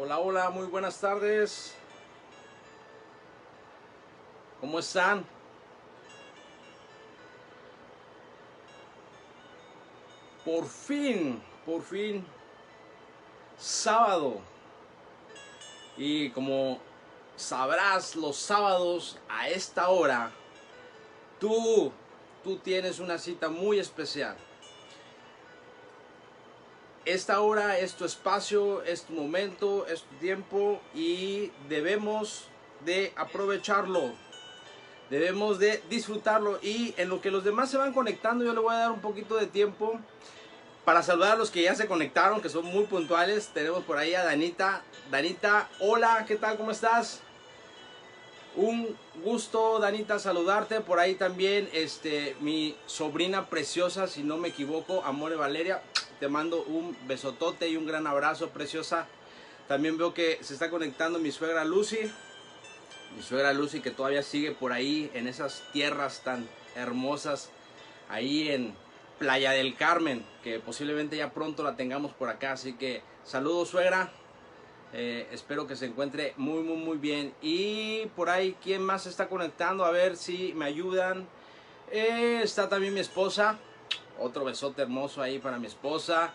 Hola, hola, muy buenas tardes. ¿Cómo están? Por fin, sábado. Y como sabrás, los sábados a esta hora, tú, tú tienes una cita muy especial. Esta hora es tu espacio, es tu momento, es tu tiempo y debemos de aprovecharlo. Debemos de disfrutarlo y en lo que los demás se van conectando yo le voy a dar un poquito de tiempo para saludar a los que ya se conectaron, que son muy puntuales. Tenemos por ahí a Danita. Danita, hola, ¿qué tal? ¿Cómo estás? Un gusto, Danita, saludarte. Por ahí también mi sobrina preciosa, si no me equivoco, Amore Valeria. Te mando un besotote y un gran abrazo, preciosa. También veo que se está conectando mi suegra Lucy. Mi suegra Lucy que todavía sigue por ahí en esas tierras tan hermosas. Ahí en Playa del Carmen, que posiblemente ya pronto la tengamos por acá. Así que saludos, suegra. Espero que se encuentre muy bien. Y por ahí, ¿quién más se está conectando? A ver si me ayudan. Está también mi esposa. Otro besote hermoso ahí para mi esposa.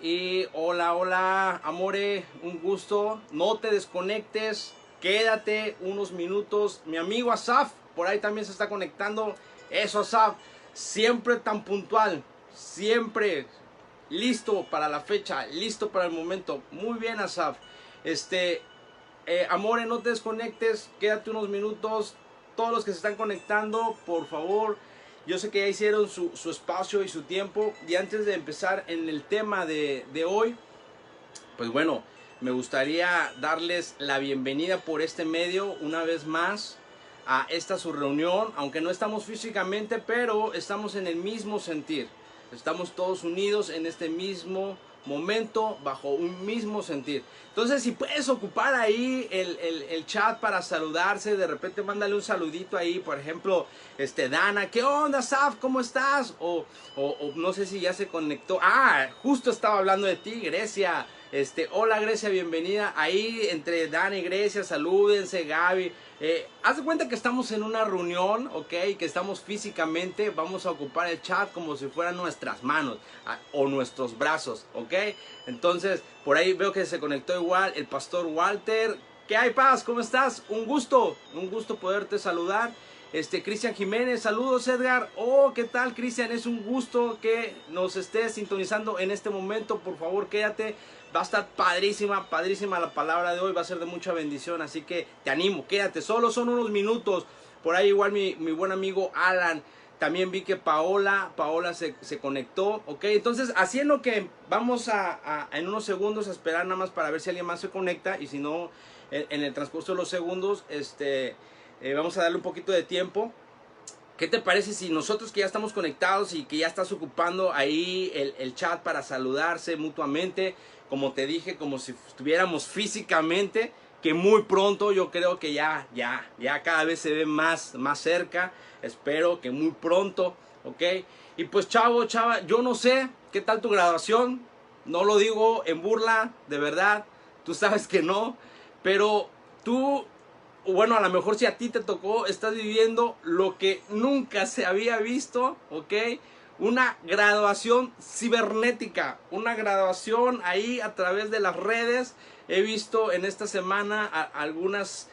Y hola, hola, amore, un gusto. No te desconectes. Quédate unos minutos. Mi amigo Asaf, por ahí también se está conectando. Eso, Asaf, siempre tan puntual. Siempre listo para la fecha, listo para el momento. Muy bien, Asaf. Amore, no te desconectes, quédate unos minutos. Todos los que se están conectando, por favor, yo sé que ya hicieron su espacio y su tiempo. Y antes de empezar en el tema de hoy, pues bueno, me gustaría darles la bienvenida por este medio una vez más a esta su reunión. Aunque no estamos físicamente, pero estamos en el mismo sentir. Estamos todos unidos en este mismo momento, bajo un mismo sentir. Entonces, si puedes ocupar ahí el chat para saludarse, de repente mándale un saludito ahí, por ejemplo, Dana, ¿qué onda, Saf? ¿Cómo estás? O no sé si ya se conectó. Ah, justo estaba hablando de ti, Grecia. Hola, Grecia, bienvenida. Ahí entre Dana y Grecia, salúdense, Gaby. Haz de cuenta que estamos en una reunión, ok, que estamos físicamente. Vamos a ocupar el chat como si fueran nuestras manos o nuestros brazos, ok. Entonces, por ahí veo que se conectó igual el pastor Walter. ¿Qué hay, Paz? ¿Cómo estás? Un gusto poderte saludar. Cristian Jiménez, saludos, Edgar. Oh, ¿qué tal, Cristian? Es un gusto que nos estés sintonizando en este momento. Por favor, quédate. Va a estar padrísima, padrísima la palabra de hoy. Va a ser de mucha bendición. Así que te animo, quédate. Solo son unos minutos. Por ahí igual mi buen amigo Alan. También vi que Paola se conectó. Ok, entonces así en lo que vamos en unos segundos a esperar nada más para ver si alguien más se conecta. Y si no, en el transcurso de los segundos, vamos a darle un poquito de tiempo. ¿Qué te parece si nosotros que ya estamos conectados y que ya estás ocupando ahí el chat para saludarse mutuamente, como te dije, como si estuviéramos físicamente, que muy pronto yo creo que ya cada vez se ve más cerca, espero que muy pronto, ¿ok? Y pues chava, yo no sé qué tal tu graduación, no lo digo en burla, de verdad, tú sabes que no, pero tú, bueno, a lo mejor si a ti te tocó, estás viviendo lo que nunca se había visto, ¿ok? Una graduación cibernética, una graduación ahí a través de las redes. He visto en esta semana algunas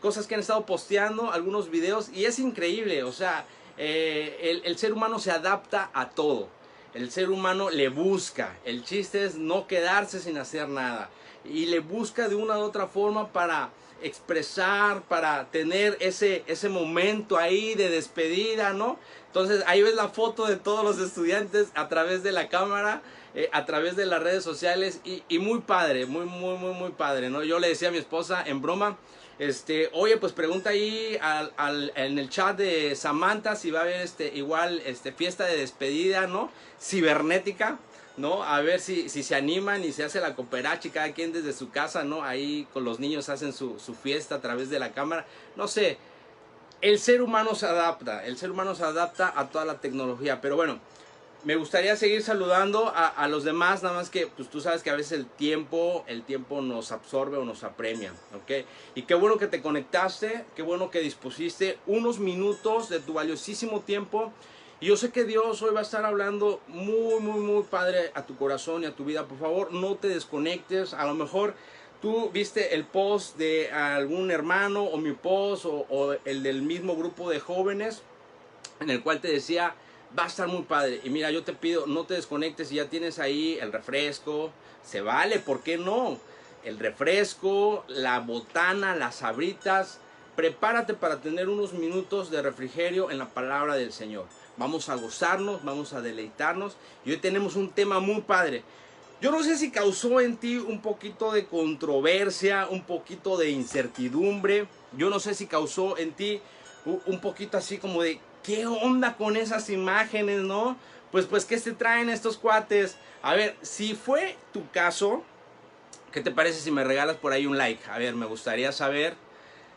cosas que han estado posteando, algunos videos, y es increíble, o sea, el ser humano se adapta a todo. El ser humano le busca, el chiste es no quedarse sin hacer nada. Y le busca de una u otra forma para expresar, para tener ese momento ahí de despedida, ¿no? Entonces ahí ves la foto de todos los estudiantes a través de la cámara, a través de las redes sociales y muy padre, muy padre, ¿no? Yo le decía a mi esposa en broma, oye, pues pregunta ahí en el chat de Samantha si va a haber igual fiesta de despedida, ¿no? Cibernética, ¿no? A ver si se animan y se hace la cooperacha, cada quien desde su casa, ¿no? Ahí con los niños hacen su fiesta a través de la cámara. No sé, el ser humano se adapta a toda la tecnología. Pero bueno, Me gustaría seguir saludando a los demás, nada más que pues tú sabes que a veces el tiempo nos absorbe o nos apremia, ¿ok? Y qué bueno que te conectaste, qué bueno que dispusiste unos minutos de tu valiosísimo tiempo. Y yo sé que Dios hoy va a estar hablando muy padre a tu corazón y a tu vida. Por favor, no te desconectes. A lo mejor tú viste el post de algún hermano o mi post o el del mismo grupo de jóvenes en el cual te decía, va a estar muy padre. Y mira, yo te pido, no te desconectes. Si ya tienes ahí el refresco, se vale, ¿por qué no? El refresco, la botana, las sabritas. Prepárate para tener unos minutos de refrigerio en la palabra del Señor. Vamos a gozarnos, vamos a deleitarnos. Y hoy tenemos un tema muy padre. Yo no sé si causó en ti un poquito de controversia, un poquito de incertidumbre. Yo no sé si causó en ti un poquito así como de, ¿qué onda con esas imágenes, no? Pues, ¿qué se traen estos cuates? A ver, si fue tu caso, ¿qué te parece si me regalas por ahí un like? A ver, me gustaría saber.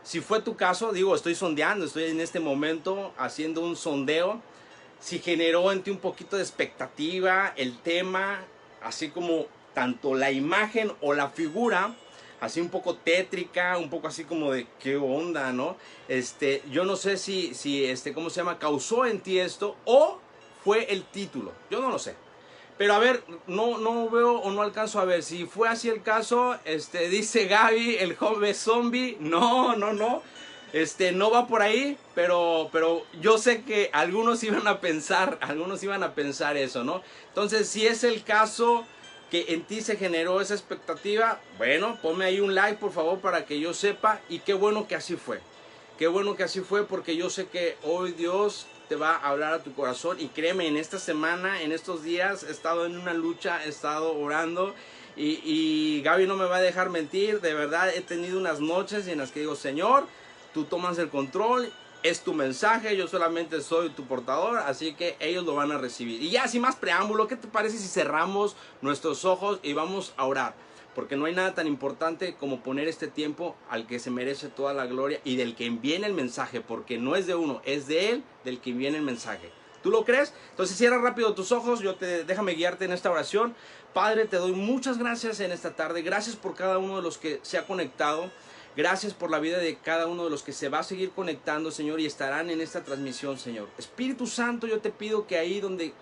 Si fue tu caso, digo, estoy sondeando, estoy en este momento haciendo un sondeo. Si generó en ti un poquito de expectativa el tema, así como tanto la imagen o la figura, así un poco tétrica, un poco así como de qué onda, ¿no? Yo no sé si ¿cómo se llama? Causó en ti esto o fue el título, yo no lo sé. Pero a ver, no veo o no alcanzo a ver. Si fue así el caso, dice Gaby, el joven zombie. No. No va por ahí, pero yo sé que algunos iban a pensar eso, ¿no? Entonces, si es el caso que en ti se generó esa expectativa, bueno, ponme ahí un like, por favor, para que yo sepa. Y qué bueno que así fue. Qué bueno que así fue, porque yo sé que hoy Dios te va a hablar a tu corazón. Y créeme, en esta semana, en estos días, he estado en una lucha, he estado orando. Y Gaby no me va a dejar mentir. De verdad, he tenido unas noches en las que digo, Señor, tú tomas el control, es tu mensaje, yo solamente soy tu portador, así que ellos lo van a recibir. Y ya, sin más preámbulo, ¿qué te parece si cerramos nuestros ojos y vamos a orar? Porque no hay nada tan importante como poner este tiempo al que se merece toda la gloria y del que viene el mensaje, porque no es de uno, es de Él del que viene el mensaje. ¿Tú lo crees? Entonces cierra rápido tus ojos, déjame guiarte en esta oración. Padre, te doy muchas gracias en esta tarde, gracias por cada uno de los que se ha conectado. Gracias por la vida de cada uno de los que se va a seguir conectando, Señor, y estarán en esta transmisión, Señor. Espíritu Santo, yo te pido que ahí donde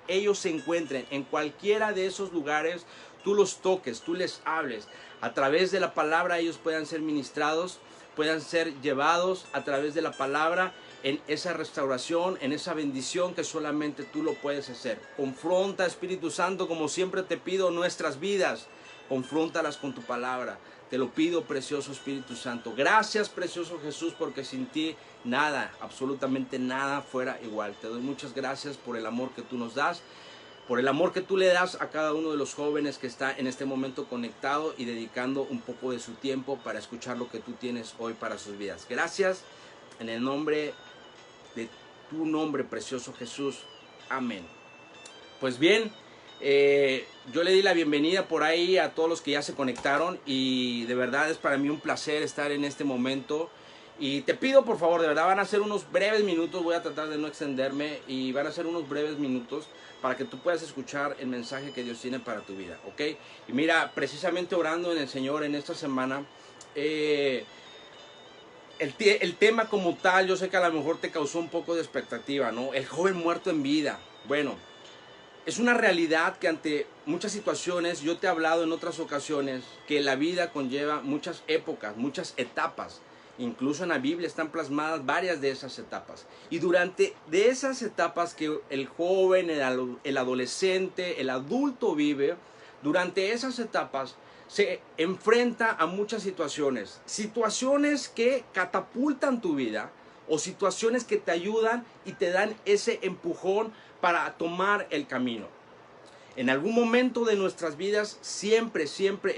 ellos se encuentren, en cualquiera de esos lugares, tú los toques, tú les hables. A través de la palabra ellos puedan ser ministrados, puedan ser llevados a través de la palabra en esa restauración, en esa bendición que solamente tú lo puedes hacer. Confronta, Espíritu Santo, como siempre te pido, nuestras vidas. Confróntalas con tu palabra. Te lo pido, precioso Espíritu Santo. Gracias, precioso Jesús, porque sin ti nada, absolutamente nada fuera igual. Te doy muchas gracias por el amor que tú nos das, por el amor que tú le das a cada uno de los jóvenes que está en este momento conectado y dedicando un poco de su tiempo para escuchar lo que tú tienes hoy para sus vidas. Gracias, en el nombre de tu nombre, precioso Jesús. Amén. Pues bien, yo le di la bienvenida por ahí a todos los que ya se conectaron y de verdad es para mí un placer estar en este momento. Y te pido, por favor, de verdad, van a ser unos breves minutos, voy a tratar de no extenderme, y van a ser unos breves minutos para que tú puedas escuchar el mensaje que Dios tiene para tu vida, ¿ok? Y mira, precisamente orando en el Señor en esta semana, el tema como tal, yo sé que a lo mejor te causó un poco de expectativa, ¿no? El joven muerto en vida. Bueno, es una realidad que ante muchas situaciones, yo te he hablado en otras ocasiones, que la vida conlleva muchas épocas, muchas etapas. Incluso en la Biblia están plasmadas varias de esas etapas. Y durante de esas etapas que el joven, el adolescente, el adulto vive, durante esas etapas se enfrenta a muchas situaciones. Situaciones que catapultan tu vida o situaciones que te ayudan y te dan ese empujón para tomar el camino. En algún momento de nuestras vidas, siempre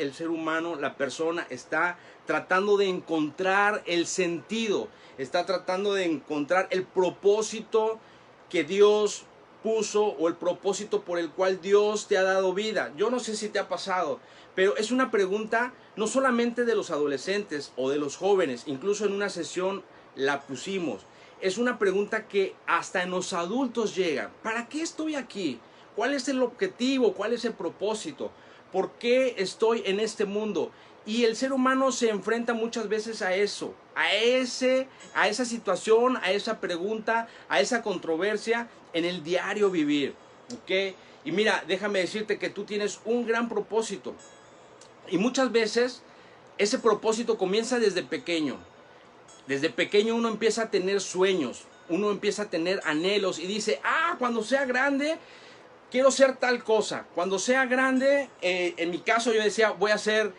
el ser humano, la persona, está tratando de encontrar el sentido, está tratando de encontrar el propósito que Dios puso o el propósito por el cual Dios te ha dado vida. Yo no sé si te ha pasado, pero es una pregunta no solamente de los adolescentes o de los jóvenes, incluso en una sesión la pusimos. es una pregunta que hasta en los adultos llega. ¿Para qué estoy aquí? ¿Cuál es el objetivo? ¿Cuál es el propósito? ¿Por qué estoy en este mundo? Y el ser humano se enfrenta muchas veces a eso, a esa situación, a esa pregunta, a esa controversia en el diario vivir, ¿ok? Y mira, déjame decirte que tú tienes un gran propósito. Y muchas veces ese propósito comienza desde pequeño. Desde pequeño uno empieza a tener sueños, uno empieza a tener anhelos y dice, cuando sea grande quiero ser tal cosa. Cuando sea grande, en mi caso yo decía, voy a ser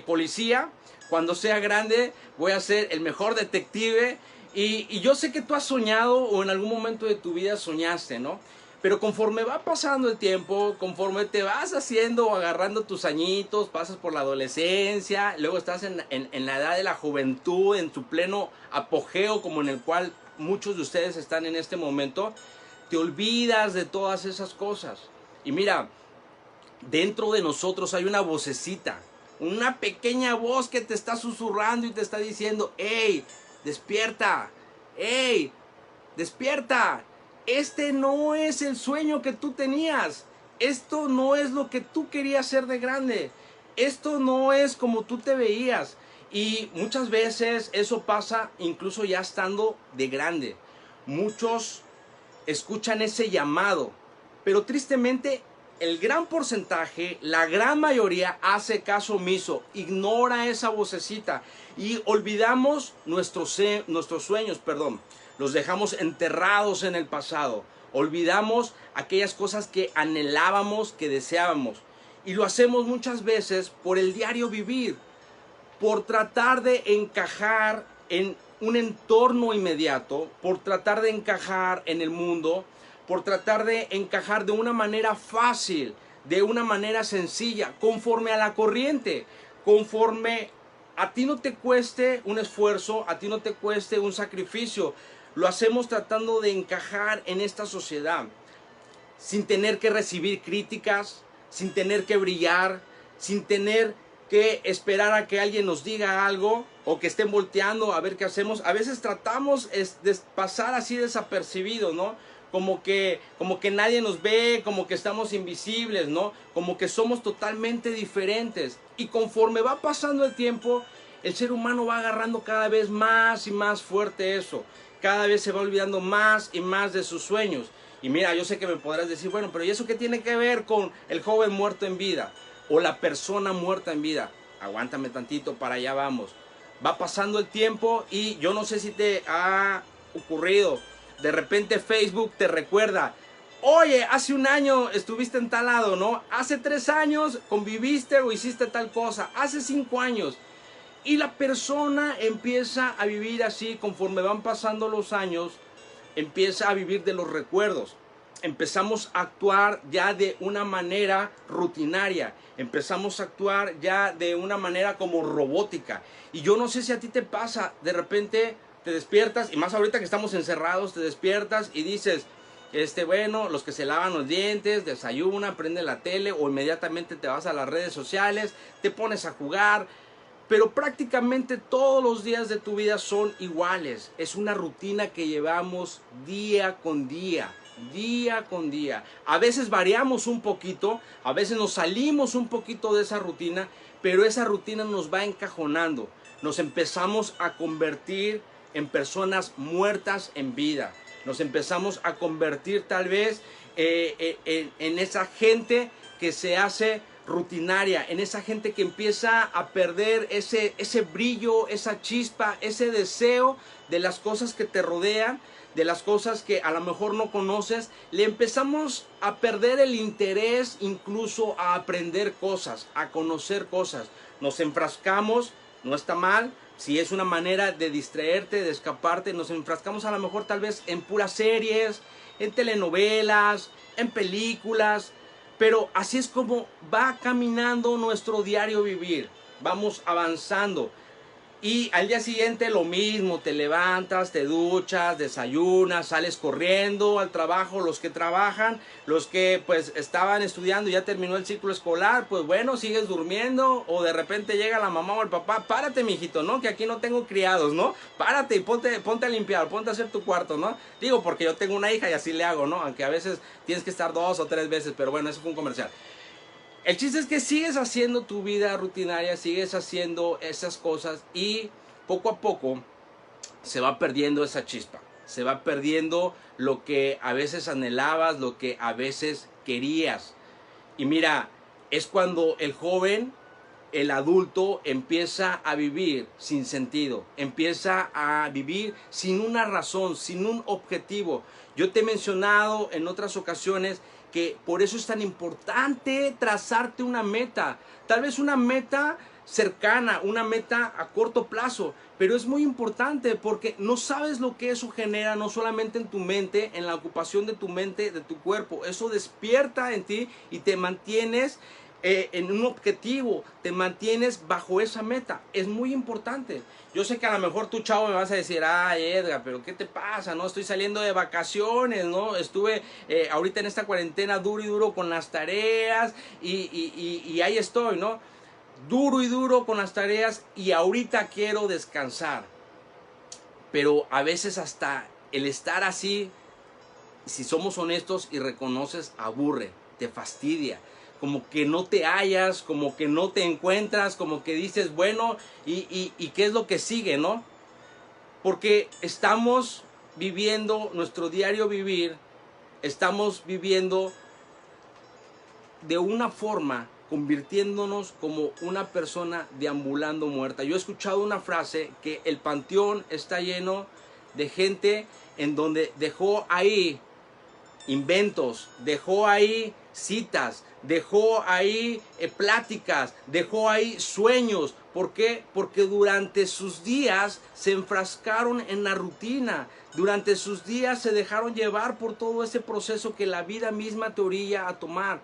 policía. Cuando sea grande voy a ser el mejor detective. Y yo sé que tú has soñado o en algún momento de tu vida soñaste, ¿no? Pero conforme va pasando el tiempo, conforme te vas haciendo o agarrando tus añitos, pasas por la adolescencia, luego estás en la edad de la juventud, en tu pleno apogeo como en el cual muchos de ustedes están en este momento, te olvidas de todas esas cosas. Y mira, dentro de nosotros hay una vocecita, una pequeña voz que te está susurrando y te está diciendo, ¡hey, despierta! ¡Hey, despierta! Este no es el sueño que tú tenías. Esto no es lo que tú querías ser de grande. Esto no es como tú te veías. Y muchas veces eso pasa incluso ya estando de grande. Muchos escuchan ese llamado, pero tristemente el gran porcentaje, la gran mayoría hace caso omiso, ignora esa vocecita y olvidamos nuestros sueños, los dejamos enterrados en el pasado, olvidamos aquellas cosas que anhelábamos, que deseábamos, y lo hacemos muchas veces por el diario vivir, por tratar de encajar en un entorno inmediato, por tratar de encajar en el mundo, por tratar de encajar de una manera fácil, de una manera sencilla, conforme a la corriente, conforme a ti no te cueste un esfuerzo, a ti no te cueste un sacrificio. Lo hacemos tratando de encajar en esta sociedad, sin tener que recibir críticas, sin tener que brillar, sin tener que esperar a que alguien nos diga algo o que estén volteando a ver qué hacemos. A veces tratamos de pasar así desapercibidos, ¿no? Como que nadie nos ve, como que estamos invisibles, ¿no? Como que somos totalmente diferentes. Y conforme va pasando el tiempo, el ser humano va agarrando cada vez más y más fuerte eso. Cada vez se va olvidando más y más de sus sueños. Y mira, yo sé que me podrás decir, bueno, pero ¿y eso qué tiene que ver con el joven muerto en vida? O la persona muerta en vida. Aguántame tantito, para allá vamos. Va pasando el tiempo y yo no sé si te ha ocurrido. De repente Facebook te recuerda, oye, hace un año estuviste en tal lado, ¿no? Hace 3 años conviviste o hiciste tal cosa. Hace 5 años. Y la persona empieza a vivir así, conforme van pasando los años, empieza a vivir de los recuerdos. Empezamos a actuar ya de una manera rutinaria, empezamos a actuar ya de una manera como robótica. Y yo no sé si a ti te pasa, de repente te despiertas, y más ahorita que estamos encerrados, te despiertas y dices, bueno, los que se lavan los dientes, desayunan, prenden la tele o inmediatamente te vas a las redes sociales, te pones a jugar. Pero prácticamente todos los días de tu vida son iguales. Es una rutina que llevamos día con día, día con día. A veces variamos un poquito, a veces nos salimos un poquito de esa rutina, pero esa rutina nos va encajonando. Nos empezamos a convertir en personas muertas en vida. Nos empezamos a convertir tal vez en esa gente que se hace rutinaria, en esa gente que empieza a perder ese brillo, esa chispa, ese deseo de las cosas que te rodean, de las cosas que a lo mejor no conoces. Le empezamos a perder el interés incluso a aprender cosas, a conocer cosas. Nos enfrascamos, no está mal, si es una manera de distraerte, de escaparte, nos enfrascamos a lo mejor tal vez en puras series, en telenovelas, en películas. Pero así es como va caminando nuestro diario vivir. Vamos avanzando. Y al día siguiente lo mismo, te levantas, te duchas, desayunas, sales corriendo al trabajo, los que trabajan, los que pues estaban estudiando y ya terminó el ciclo escolar, pues bueno, sigues durmiendo o de repente llega la mamá o el papá, párate mijito, ¿no? Que aquí no tengo criados, ¿no? Párate y ponte a limpiar, ponte a hacer tu cuarto, ¿no? Digo, porque yo tengo una hija y así le hago, ¿no? Aunque a veces tienes que estar 2 o 3 veces, pero bueno, eso fue un comercial. El chiste es que sigues haciendo tu vida rutinaria, sigues haciendo esas cosas y poco a poco se va perdiendo esa chispa. Se va perdiendo lo que a veces anhelabas, lo que a veces querías. Y mira, es cuando el joven, el adulto, empieza a vivir sin sentido. Empieza a vivir sin una razón, sin un objetivo. Yo te he mencionado en otras ocasiones que por eso es tan importante trazarte una meta. Tal vez una meta cercana, una meta a corto plazo, pero es muy importante porque no sabes lo que eso genera, no solamente en tu mente, en la ocupación de tu mente, de tu cuerpo. Eso despierta en ti y te mantienes en un objetivo, te mantienes bajo esa meta. Es muy importante. Yo sé que a lo mejor tú, chavo, me vas a decir, ay Edgar, pero ¿qué te pasa? No, estoy saliendo de vacaciones, ¿no? Estuve ahorita en esta cuarentena duro y duro con las tareas y ahí estoy, ¿no? Duro y duro con las tareas y ahorita quiero descansar. Pero a veces hasta el estar así, si somos honestos y reconoces, aburre, te fastidia. Como que no te hallas, como que no te encuentras, como que dices, bueno, ¿y qué es lo que sigue, no? Porque estamos viviendo nuestro diario vivir, estamos viviendo de una forma, convirtiéndonos como una persona deambulando muerta. Yo he escuchado una frase que el panteón está lleno de gente en donde dejó ahí inventos, dejó ahí citas, dejó ahí pláticas, dejó ahí sueños. ¿Por qué? Porque durante sus días se enfrascaron en la rutina, durante sus días se dejaron llevar por todo ese proceso que la vida misma te orilla a tomar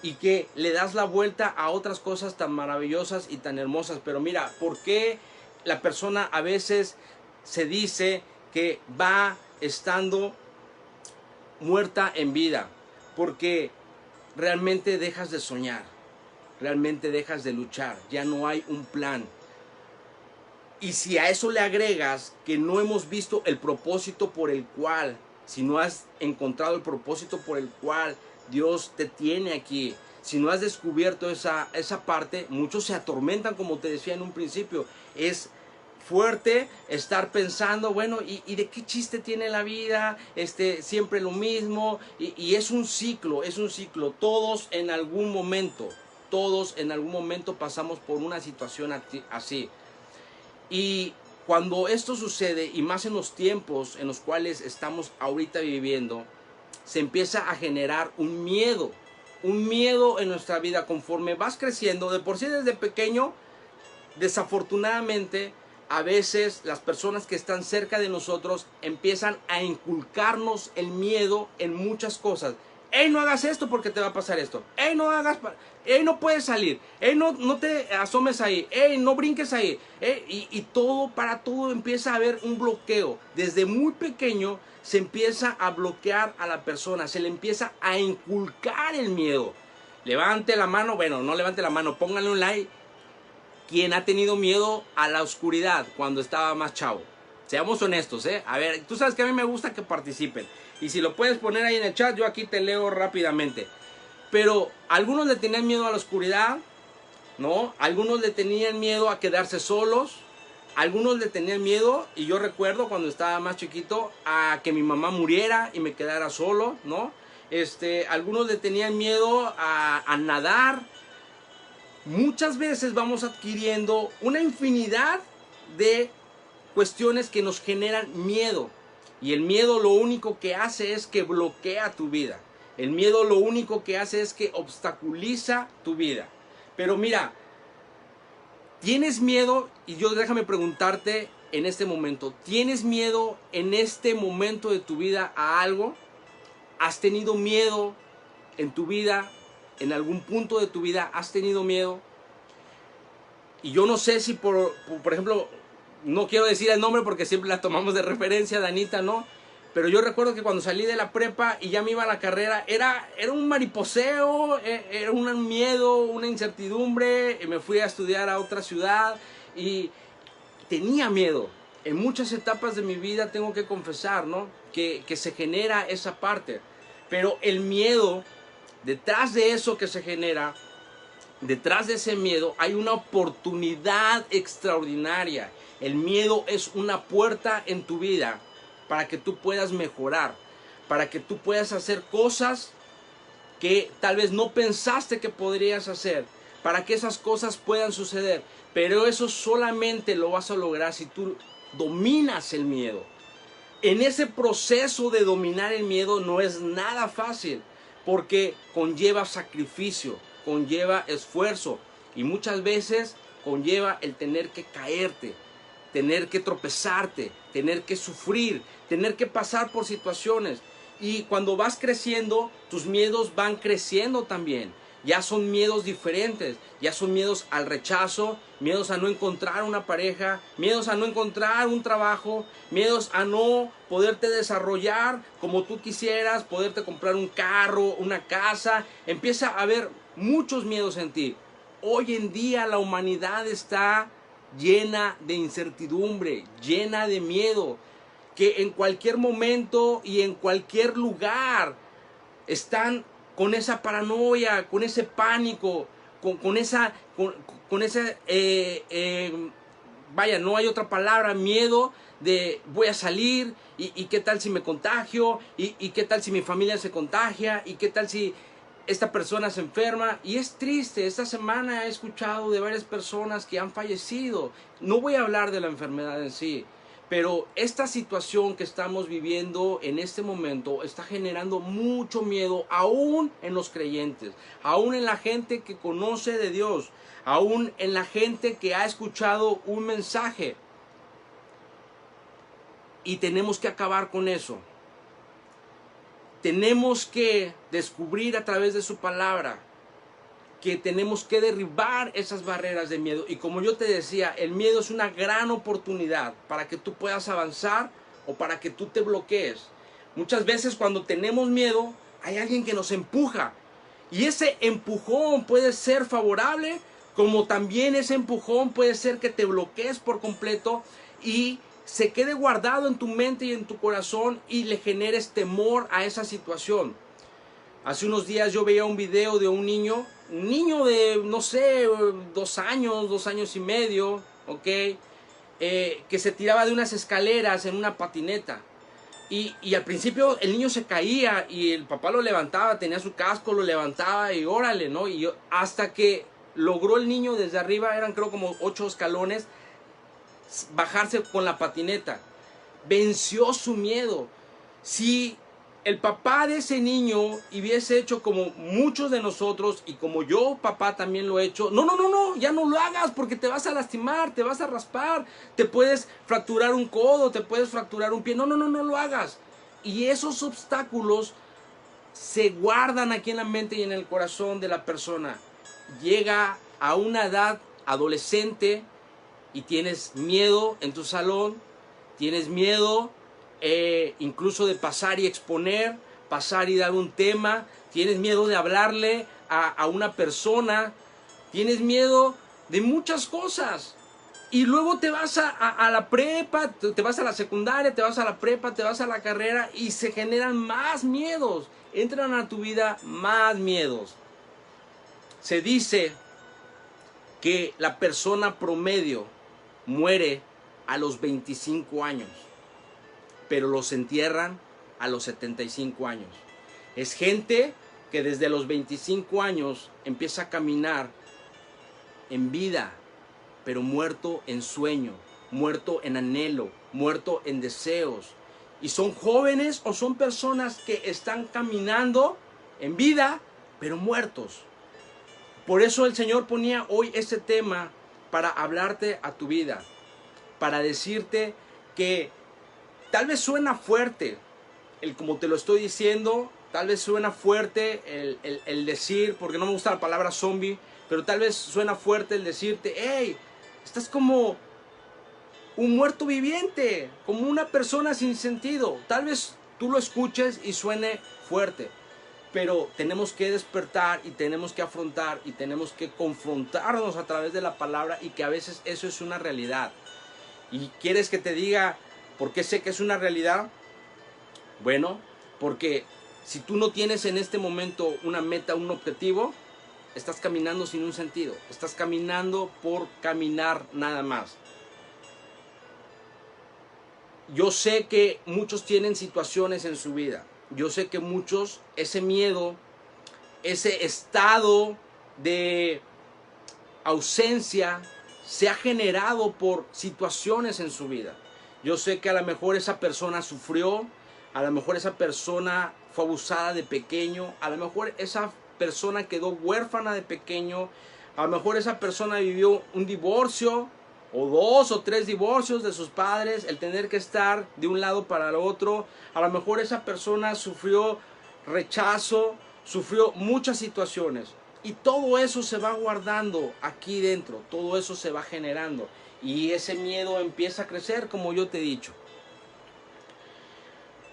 y que le das la vuelta a otras cosas tan maravillosas y tan hermosas. Pero mira, ¿por qué la persona a veces se dice que va estando muerta en vida? Porque realmente dejas de soñar, realmente dejas de luchar, ya no hay un plan. Y si a eso le agregas que no hemos visto el propósito por el cual, si no has encontrado el propósito por el cual Dios te tiene aquí, si no has descubierto esa parte, muchos se atormentan, como te decía en un principio. Es fuerte estar pensando, bueno, ¿y de qué chiste tiene la vida? Siempre lo mismo. Y es un ciclo, es un ciclo. Todos en algún momento pasamos por una situación así. Y cuando esto sucede, y más en los tiempos en los cuales estamos ahorita viviendo, se empieza a generar un miedo en nuestra vida conforme vas creciendo. De por sí desde pequeño, desafortunadamente, a veces las personas que están cerca de nosotros empiezan a inculcarnos el miedo en muchas cosas. Ey, no hagas esto porque te va a pasar esto. Ey, no hagas, no puedes salir. Ey, no te asomes ahí. Ey, no brinques ahí. Y todo, para todo empieza a haber un bloqueo. Desde muy pequeño se empieza a bloquear a la persona, se le empieza a inculcar el miedo. Levante la mano, bueno, no levante la mano, pónganle un like. ¿Quién ha tenido miedo a la oscuridad cuando estaba más chavo? Seamos honestos, ¿eh? A ver, tú sabes que a mí me gusta que participen. Y si lo puedes poner ahí en el chat, yo aquí te leo rápidamente. Pero algunos le tenían miedo a la oscuridad, ¿no? Algunos le tenían miedo a quedarse solos. Algunos le tenían miedo, y yo recuerdo cuando estaba más chiquito, a que mi mamá muriera y me quedara solo, ¿no? Algunos le tenían miedo a nadar. Muchas veces vamos adquiriendo una infinidad de cuestiones que nos generan miedo. Y el miedo lo único que hace es que bloquea tu vida. El miedo lo único que hace es que obstaculiza tu vida. Pero mira, ¿tienes miedo? Y yo déjame preguntarte en este momento, ¿tienes miedo en este momento de tu vida a algo? ¿Has tenido miedo en tu vida? ¿En algún punto de tu vida has tenido miedo? Y yo no sé si por ejemplo, no quiero decir el nombre porque siempre la tomamos de referencia, Danita, ¿no? Pero yo recuerdo que cuando salí de la prepa y ya me iba a la carrera, era un mariposeo, era un miedo, una incertidumbre. Me fui a estudiar a otra ciudad y tenía miedo. En muchas etapas de mi vida tengo que confesar, ¿no? Que se genera esa parte. Pero el miedo, detrás de eso que se genera, detrás de ese miedo hay una oportunidad extraordinaria. El miedo es una puerta en tu vida para que tú puedas mejorar, para que tú puedas hacer cosas que tal vez no pensaste que podrías hacer, para que esas cosas puedan suceder. Pero eso solamente lo vas a lograr si tú dominas el miedo. En ese proceso de dominar el miedo no es nada fácil, porque conlleva sacrificio, conlleva esfuerzo y muchas veces conlleva el tener que caerte, tener que tropezarte, tener que sufrir, tener que pasar por situaciones. Y cuando vas creciendo, tus miedos van creciendo también. Ya son miedos diferentes, ya son miedos al rechazo, miedos a no encontrar una pareja, miedos a no encontrar un trabajo, miedos a no poderte desarrollar como tú quisieras, poderte comprar un carro, una casa. Empieza a haber muchos miedos en ti. Hoy en día la humanidad está llena de incertidumbre, llena de miedo, que en cualquier momento y en cualquier lugar están con esa paranoia, con ese pánico, con esa, vaya, no hay otra palabra, miedo de voy a salir y qué tal si me contagio y qué tal si mi familia se contagia y qué tal si esta persona se enferma. Y es triste, esta semana he escuchado de varias personas que han fallecido. No voy a hablar de la enfermedad en sí, pero esta situación que estamos viviendo en este momento está generando mucho miedo aún en los creyentes, aún en la gente que conoce de Dios, aún en la gente que ha escuchado un mensaje. Y tenemos que acabar con eso. Tenemos que descubrir a través de su palabra que tenemos que derribar esas barreras de miedo. Y como yo te decía, el miedo es una gran oportunidad para que tú puedas avanzar o para que tú te bloquees. Muchas veces cuando tenemos miedo, hay alguien que nos empuja. Y ese empujón puede ser favorable, como también ese empujón puede ser que te bloquees por completo y se quede guardado en tu mente y en tu corazón y le generes temor a esa situación. Hace unos días yo veía un video de un niño de, no sé, 2 años y medio, ¿ok? Que se tiraba de unas escaleras en una patineta. Y al principio el niño se caía y el papá lo levantaba, tenía su casco, lo levantaba y órale, ¿no? Y hasta que logró el niño desde arriba, eran creo como 8 escalones, bajarse con la patineta. Venció su miedo. Si el papá de ese niño hubiese hecho como muchos de nosotros y como yo, papá, también lo he hecho, no, ya no lo hagas porque te vas a lastimar, te vas a raspar, te puedes fracturar un codo, te puedes fracturar un pie, no lo hagas. Y esos obstáculos se guardan aquí en la mente y en el corazón de la persona. Llega a una edad adolescente y tienes miedo en tu salón, tienes miedo incluso de pasar y exponer, pasar y dar un tema, tienes miedo de hablarle a una persona, tienes miedo de muchas cosas. Y luego te vas a la prepa, te vas a la secundaria, te vas a la prepa, te vas a la carrera y se generan más miedos, entran a tu vida más miedos. Se dice que la persona promedio muere a los 25 años, pero los entierran a los 75 años. Es gente que desde los 25 años empieza a caminar en vida, pero muerto en sueño, muerto en anhelo, muerto en deseos. Y son jóvenes o son personas que están caminando en vida, pero muertos. Por eso el Señor ponía hoy este tema para hablarte a tu vida, para decirte que tal vez suena fuerte, como te lo estoy diciendo, tal vez suena fuerte el decir, porque no me gusta la palabra zombie, pero tal vez suena fuerte el decirte, hey, Estás como un muerto viviente, como una persona sin sentido. Tal vez tú lo escuches y suene fuerte, pero tenemos que despertar y tenemos que afrontar y tenemos que confrontarnos a través de la palabra, y que a veces eso es una realidad. ¿Y quieres que te diga por qué sé que es una realidad? Bueno, porque si tú no tienes en este momento una meta, un objetivo, estás caminando sin un sentido. Estás caminando por caminar nada más. Yo sé que muchos tienen situaciones en su vida. Yo sé que muchos, ese miedo, ese estado de ausencia se ha generado por situaciones en su vida. Yo sé que a lo mejor esa persona sufrió, a lo mejor esa persona fue abusada de pequeño, a lo mejor esa persona quedó huérfana de pequeño, a lo mejor esa persona vivió un divorcio, o 2 o 3 divorcios de sus padres, el tener que estar de un lado para el otro. A lo mejor esa persona sufrió rechazo, sufrió muchas situaciones. Y todo eso se va guardando aquí dentro, todo eso se va generando. Y ese miedo empieza a crecer, como yo te he dicho.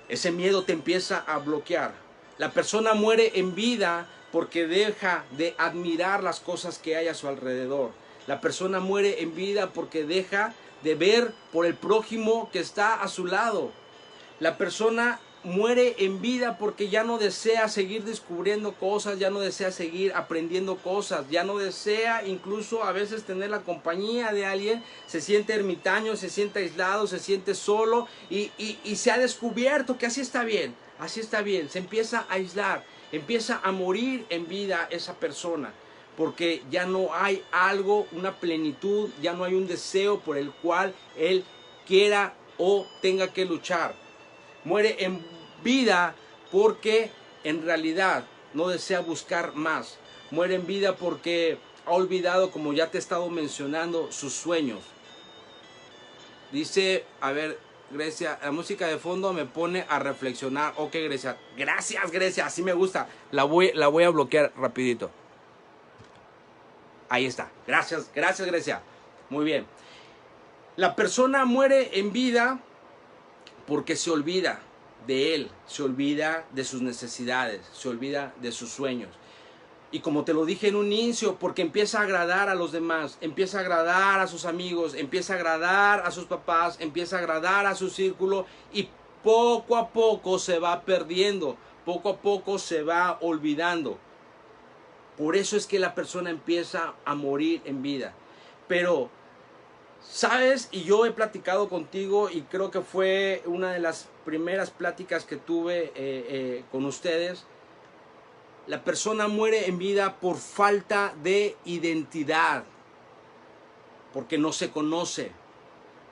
Ese miedo te empieza a bloquear. La persona muere en vida porque deja de admirar las cosas que hay a su alrededor. La persona muere en vida porque deja de ver por el prójimo que está a su lado. La persona muere en vida porque ya no desea seguir descubriendo cosas, ya no desea seguir aprendiendo cosas, ya no desea incluso a veces tener la compañía de alguien, se siente ermitaño, se siente aislado, se siente solo, y se ha descubierto que así está bien, se empieza a aislar, empieza a morir en vida esa persona, porque ya no hay algo, una plenitud, ya no hay un deseo por el cual él quiera o tenga que luchar. Muere en vida porque en realidad no desea buscar más. Muere en vida porque ha olvidado, como ya te he estado mencionando, sus sueños. Dice, a ver, Grecia, la música de fondo me pone a reflexionar. Ok, Grecia. Gracias, Grecia, así me gusta. La voy a bloquear rapidito. Ahí está. Gracias, Grecia. Muy bien. La persona muere en vida porque se olvida de él, se olvida de sus necesidades, se olvida de sus sueños. Y como te lo dije en un inicio, porque empieza a agradar a los demás, empieza a agradar a sus amigos, empieza a agradar a sus papás, empieza a agradar a su círculo, y poco a poco se va perdiendo, poco a poco se va olvidando. Por eso es que la persona empieza a morir en vida. Pero sabes, y yo he platicado contigo, y creo que fue una de las primeras pláticas que tuve con ustedes. La persona muere en vida por falta de identidad, porque no se conoce,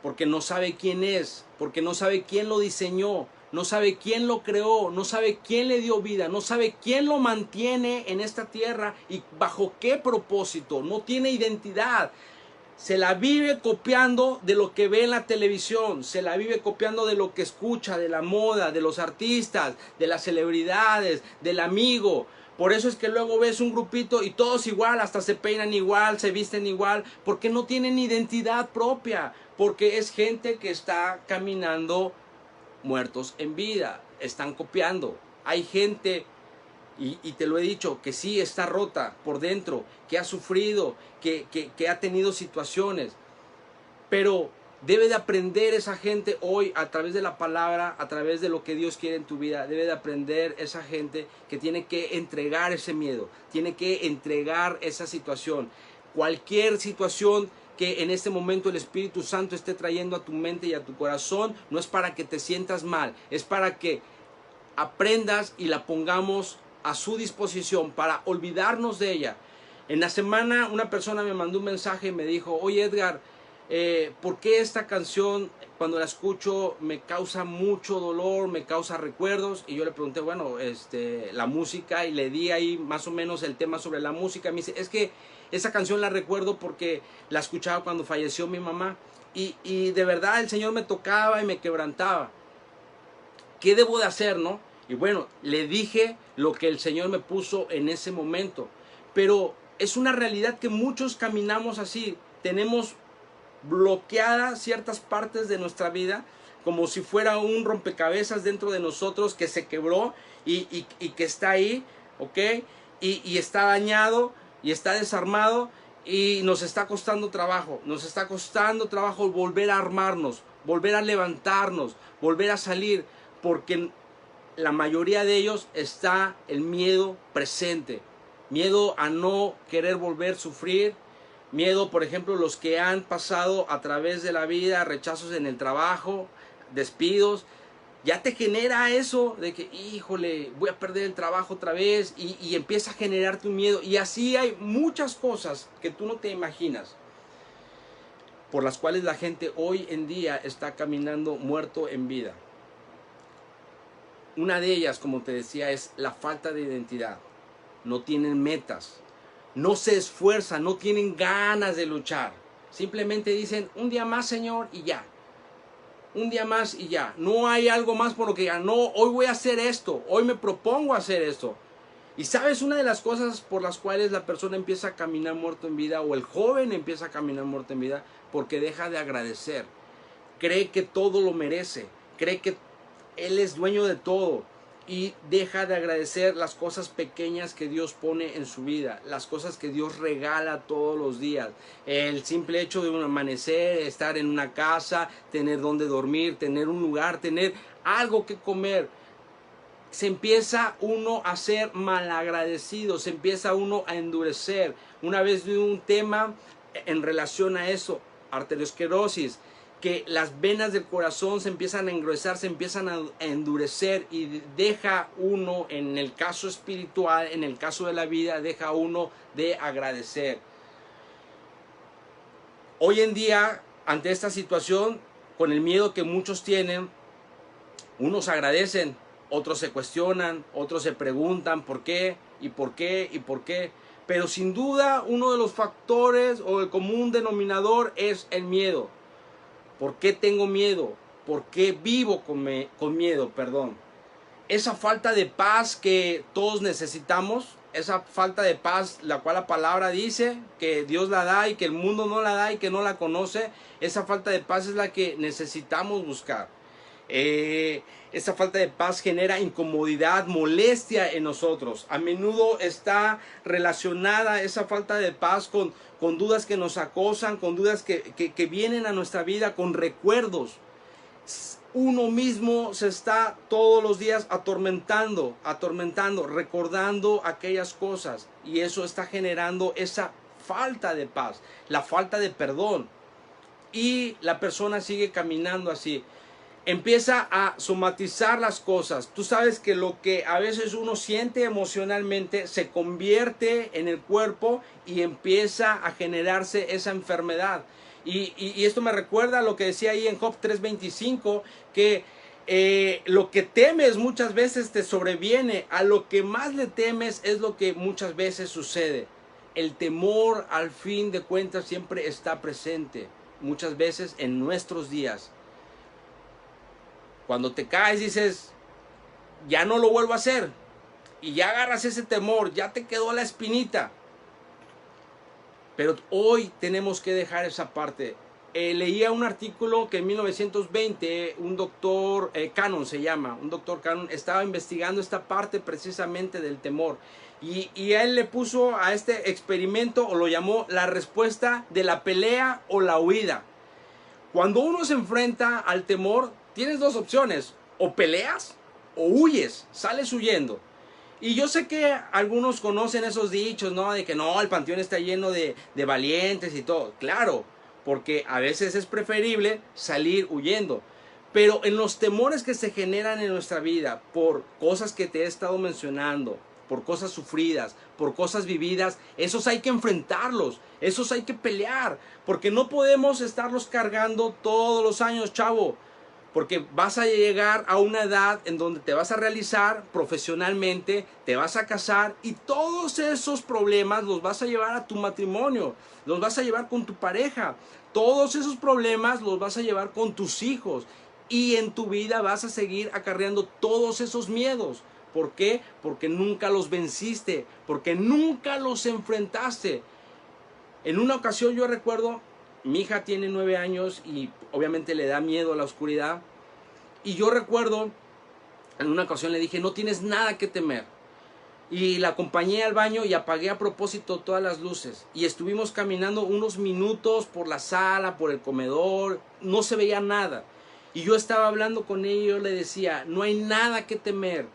porque no sabe quién es, porque no sabe quién lo diseñó, no sabe quién lo creó, no sabe quién le dio vida, no sabe quién lo mantiene en esta tierra y bajo qué propósito. No tiene identidad. Se la vive copiando de lo que ve en la televisión, se la vive copiando de lo que escucha, de la moda, de los artistas, de las celebridades, del amigo. Por eso es que luego ves un grupito y todos igual, hasta se peinan igual, se visten igual, porque no tienen identidad propia, porque es gente que está caminando muertos en vida, están copiando. Hay gente, y te lo he dicho, que sí está rota por dentro, que ha sufrido, que ha tenido situaciones, pero debe de aprender esa gente hoy a través de la palabra, a través de lo que Dios quiere en tu vida. Debe de aprender esa gente que tiene que entregar ese miedo, tiene que entregar esa situación. Cualquier situación que en este momento el Espíritu Santo esté trayendo a tu mente y a tu corazón, no es para que te sientas mal, es para que aprendas y la pongamos a su disposición para olvidarnos de ella. En la semana una persona me mandó un mensaje y me dijo: oye, Edgar, ¿por qué esta canción cuando la escucho me causa mucho dolor, me causa recuerdos? Y yo le pregunté, bueno, la música, y le di ahí más o menos el tema sobre la música. Me dice, es que esa canción la recuerdo porque la escuchaba cuando falleció mi mamá, y de verdad el Señor me tocaba y me quebrantaba. ¿Qué debo de hacer, no? Y bueno, le dije lo que el Señor me puso en ese momento. Pero es una realidad que muchos caminamos así. Tenemos bloqueadas ciertas partes de nuestra vida, como si fuera un rompecabezas dentro de nosotros que se quebró y que está ahí, ¿ok? Y está dañado y está desarmado y nos está costando trabajo volver a armarnos, volver a levantarnos, volver a salir, porque la mayoría de ellos está el miedo presente, miedo a no querer volver a sufrir, miedo, por ejemplo, los que han pasado a través de la vida, rechazos en el trabajo, despidos, ya te genera eso de que, híjole, voy a perder el trabajo otra vez y empieza a generarte un miedo. Y así hay muchas cosas que tú no te imaginas, por las cuales la gente hoy en día está caminando muerto en vida. Una de ellas, como te decía, es la falta de identidad. No tienen metas, no se esfuerzan, no tienen ganas de luchar. Simplemente dicen, un día más, Señor, y ya. Un día más y ya. No hay algo más por lo que digan, no, hoy voy a hacer esto, hoy me propongo hacer esto. Y sabes, una de las cosas por las cuales la persona empieza a caminar muerto en vida, o el joven empieza a caminar muerto en vida, porque deja de agradecer. Cree que todo lo merece, cree que él es dueño de todo y deja de agradecer las cosas pequeñas que Dios pone en su vida, las cosas que Dios regala todos los días. El simple hecho de un amanecer, estar en una casa, tener donde dormir, tener un lugar, tener algo que comer. Se empieza uno a ser malagradecido, se empieza uno a endurecer. Una vez vi un tema en relación a eso, arteriosclerosis, que las venas del corazón se empiezan a engruesar, se empiezan a endurecer y deja uno, en el caso espiritual, en el caso de la vida, deja uno de agradecer. Hoy en día, ante esta situación, con el miedo que muchos tienen, unos agradecen, otros se cuestionan, otros se preguntan por qué y por qué y por qué. Pero sin duda uno de los factores o el común denominador es el miedo. ¿Por qué tengo miedo? ¿Por qué vivo con miedo? Perdón. Esa falta de paz que todos necesitamos, esa falta de paz, la cual la palabra dice que Dios la da y que el mundo no la da y que no la conoce, esa falta de paz es la que necesitamos buscar. Esa falta de paz genera incomodidad, molestia en nosotros. A menudo está relacionada esa falta de paz con dudas que nos acosan, con dudas que vienen a nuestra vida, con recuerdos. Uno mismo se está todos los días atormentando, recordando aquellas cosas. Y eso está generando esa falta de paz, la falta de perdón. Y la persona sigue caminando así. Empieza a somatizar las cosas. Tú sabes que lo que a veces uno siente emocionalmente se convierte en el cuerpo y empieza a generarse esa enfermedad. Y esto me recuerda a lo que decía ahí en Job 3:25, que lo que temes muchas veces te sobreviene. A lo que más le temes es lo que muchas veces sucede. El temor, al fin de cuentas, siempre está presente, muchas veces en nuestros días. Cuando te caes dices, ya no lo vuelvo a hacer. Y ya agarras ese temor, ya te quedó la espinita. Pero hoy tenemos que dejar esa parte. Leía un artículo que en 1920 un doctor Cannon se llama, un doctor Cannon estaba investigando esta parte precisamente del temor. Y a él le puso a este experimento, o lo llamó la respuesta de la pelea o la huida. Cuando uno se enfrenta al temor, tienes dos opciones: o peleas o huyes, sales huyendo. Y yo sé que algunos conocen esos dichos, ¿no? De que no, el panteón está lleno de valientes y todo. Claro, porque a veces es preferible salir huyendo. Pero en los temores que se generan en nuestra vida por cosas que te he estado mencionando, por cosas sufridas, por cosas vividas, esos hay que enfrentarlos, esos hay que pelear, porque no podemos estarlos cargando todos los años, chavo. Porque vas a llegar a una edad en donde te vas a realizar profesionalmente, te vas a casar y todos esos problemas los vas a llevar a tu matrimonio, los vas a llevar con tu pareja, todos esos problemas los vas a llevar con tus hijos y en tu vida vas a seguir acarreando todos esos miedos. ¿Por qué? Porque nunca los venciste, porque nunca los enfrentaste. En una ocasión yo recuerdo Mi hija tiene 9 años y obviamente le da miedo a la oscuridad. Y yo recuerdo, en una ocasión le dije, no tienes nada que temer. Y la acompañé al baño y apagué a propósito todas las luces. Y estuvimos caminando unos minutos por la sala, por el comedor. No se veía nada. Y yo estaba hablando con ella y yo le decía, no hay nada que temer.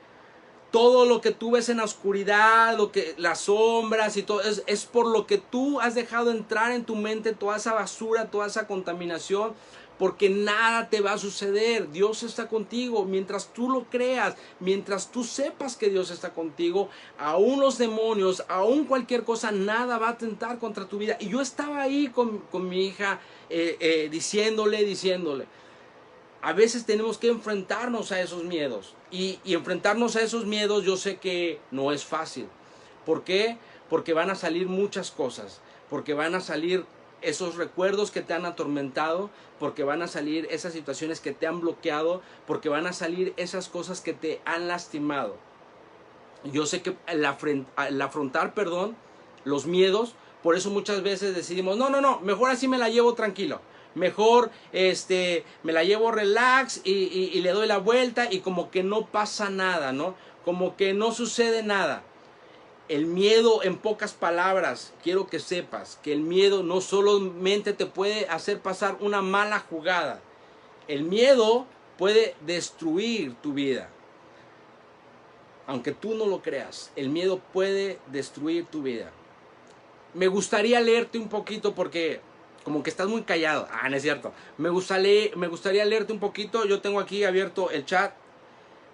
Todo lo que tú ves en la oscuridad, las sombras y todo, es por lo que tú has dejado entrar en tu mente toda esa basura, toda esa contaminación. Porque nada te va a suceder. Dios está contigo. Mientras tú lo creas, mientras tú sepas que Dios está contigo, aún los demonios, aún cualquier cosa, nada va a atentar contra tu vida. Y yo estaba ahí con mi hija diciéndole. A veces tenemos que enfrentarnos a esos miedos. Y enfrentarnos a esos miedos yo sé que no es fácil. ¿Por qué? Porque van a salir muchas cosas. Porque van a salir esos recuerdos que te han atormentado, porque van a salir esas situaciones que te han bloqueado, porque van a salir esas cosas que te han lastimado. Yo sé que al afrontar los miedos, por eso muchas veces decidimos, no, mejor así me la llevo tranquilo. Mejor me la llevo relax y le doy la vuelta y como que no pasa nada, ¿no? Como que no sucede nada. El miedo, en pocas palabras, quiero que sepas que el miedo no solamente te puede hacer pasar una mala jugada. El miedo puede destruir tu vida. Aunque tú no lo creas, el miedo puede destruir tu vida. Me gustaría leerte un poquito porque como que estás muy callado. No es cierto. Me gustaría leerte un poquito. Yo tengo aquí abierto el chat.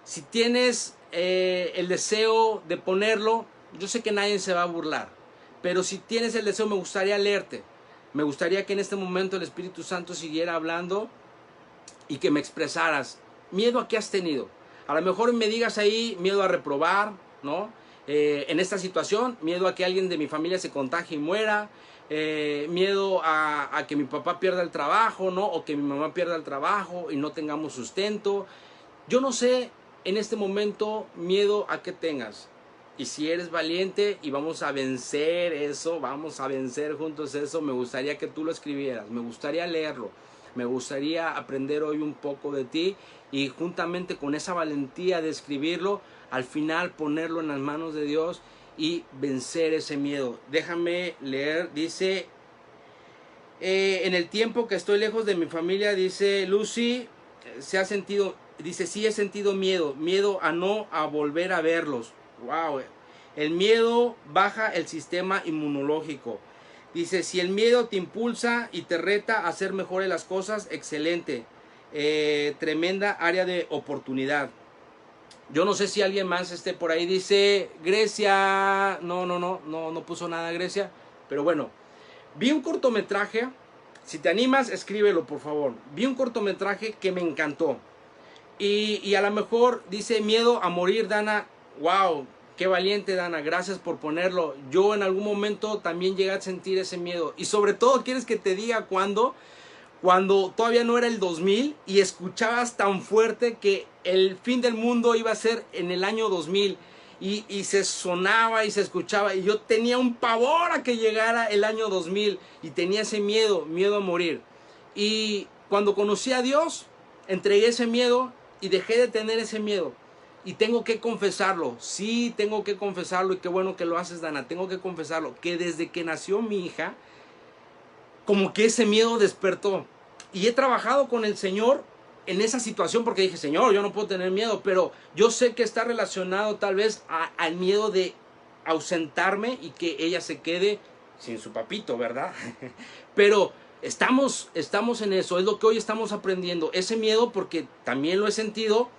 Si tienes el deseo de ponerlo, yo sé que nadie se va a burlar, pero si tienes el deseo, me gustaría leerte. Me gustaría que en este momento el Espíritu Santo siguiera hablando y que me expresaras. ¿Miedo a qué has tenido? A lo mejor me digas ahí, miedo a reprobar, ¿no? En esta situación, miedo a que alguien de mi familia se contagie y muera. Miedo a que mi papá pierda el trabajo, ¿no? O que mi mamá pierda el trabajo y no tengamos sustento. Yo no sé en este momento miedo a que tengas. Y si eres valiente y vamos a vencer eso, vamos a vencer juntos eso, me gustaría que tú lo escribieras, me gustaría leerlo, me gustaría aprender hoy un poco de ti y juntamente con esa valentía de escribirlo, al final ponerlo en las manos de Dios y vencer ese miedo. Déjame leer, dice, en el tiempo que estoy lejos de mi familia, dice Lucy, sí he sentido miedo a volver a verlos. Wow, el miedo baja el sistema inmunológico. Dice, si el miedo te impulsa y te reta a hacer mejores las cosas, excelente. Tremenda área de oportunidad. Yo no sé si alguien más esté por ahí. Dice, Grecia, no puso nada Grecia. Pero bueno, vi un cortometraje. Si te animas, escríbelo por favor. Vi un cortometraje que me encantó. Y a lo mejor dice, miedo a morir, Dana. Wow, qué valiente, Dana, gracias por ponerlo. Yo en algún momento también llegué a sentir ese miedo. Y sobre todo, ¿quieres que te diga cuándo? Cuando todavía no era el 2000 y escuchabas tan fuerte que el fin del mundo iba a ser en el año 2000. Y se sonaba y se escuchaba. Y yo tenía un pavor a que llegara el año 2000. Y tenía ese miedo a morir. Y cuando conocí a Dios, entregué ese miedo y dejé de tener ese miedo. Y tengo que confesarlo, sí tengo que confesarlo y qué bueno que lo haces, Dana, tengo que confesarlo, que desde que nació mi hija, como que ese miedo despertó. Y he trabajado con el Señor en esa situación porque dije, Señor, yo no puedo tener miedo, pero yo sé que está relacionado tal vez al miedo de ausentarme y que ella se quede sin su papito, ¿verdad? Pero estamos en eso, es lo que hoy estamos aprendiendo, ese miedo porque también lo he sentido.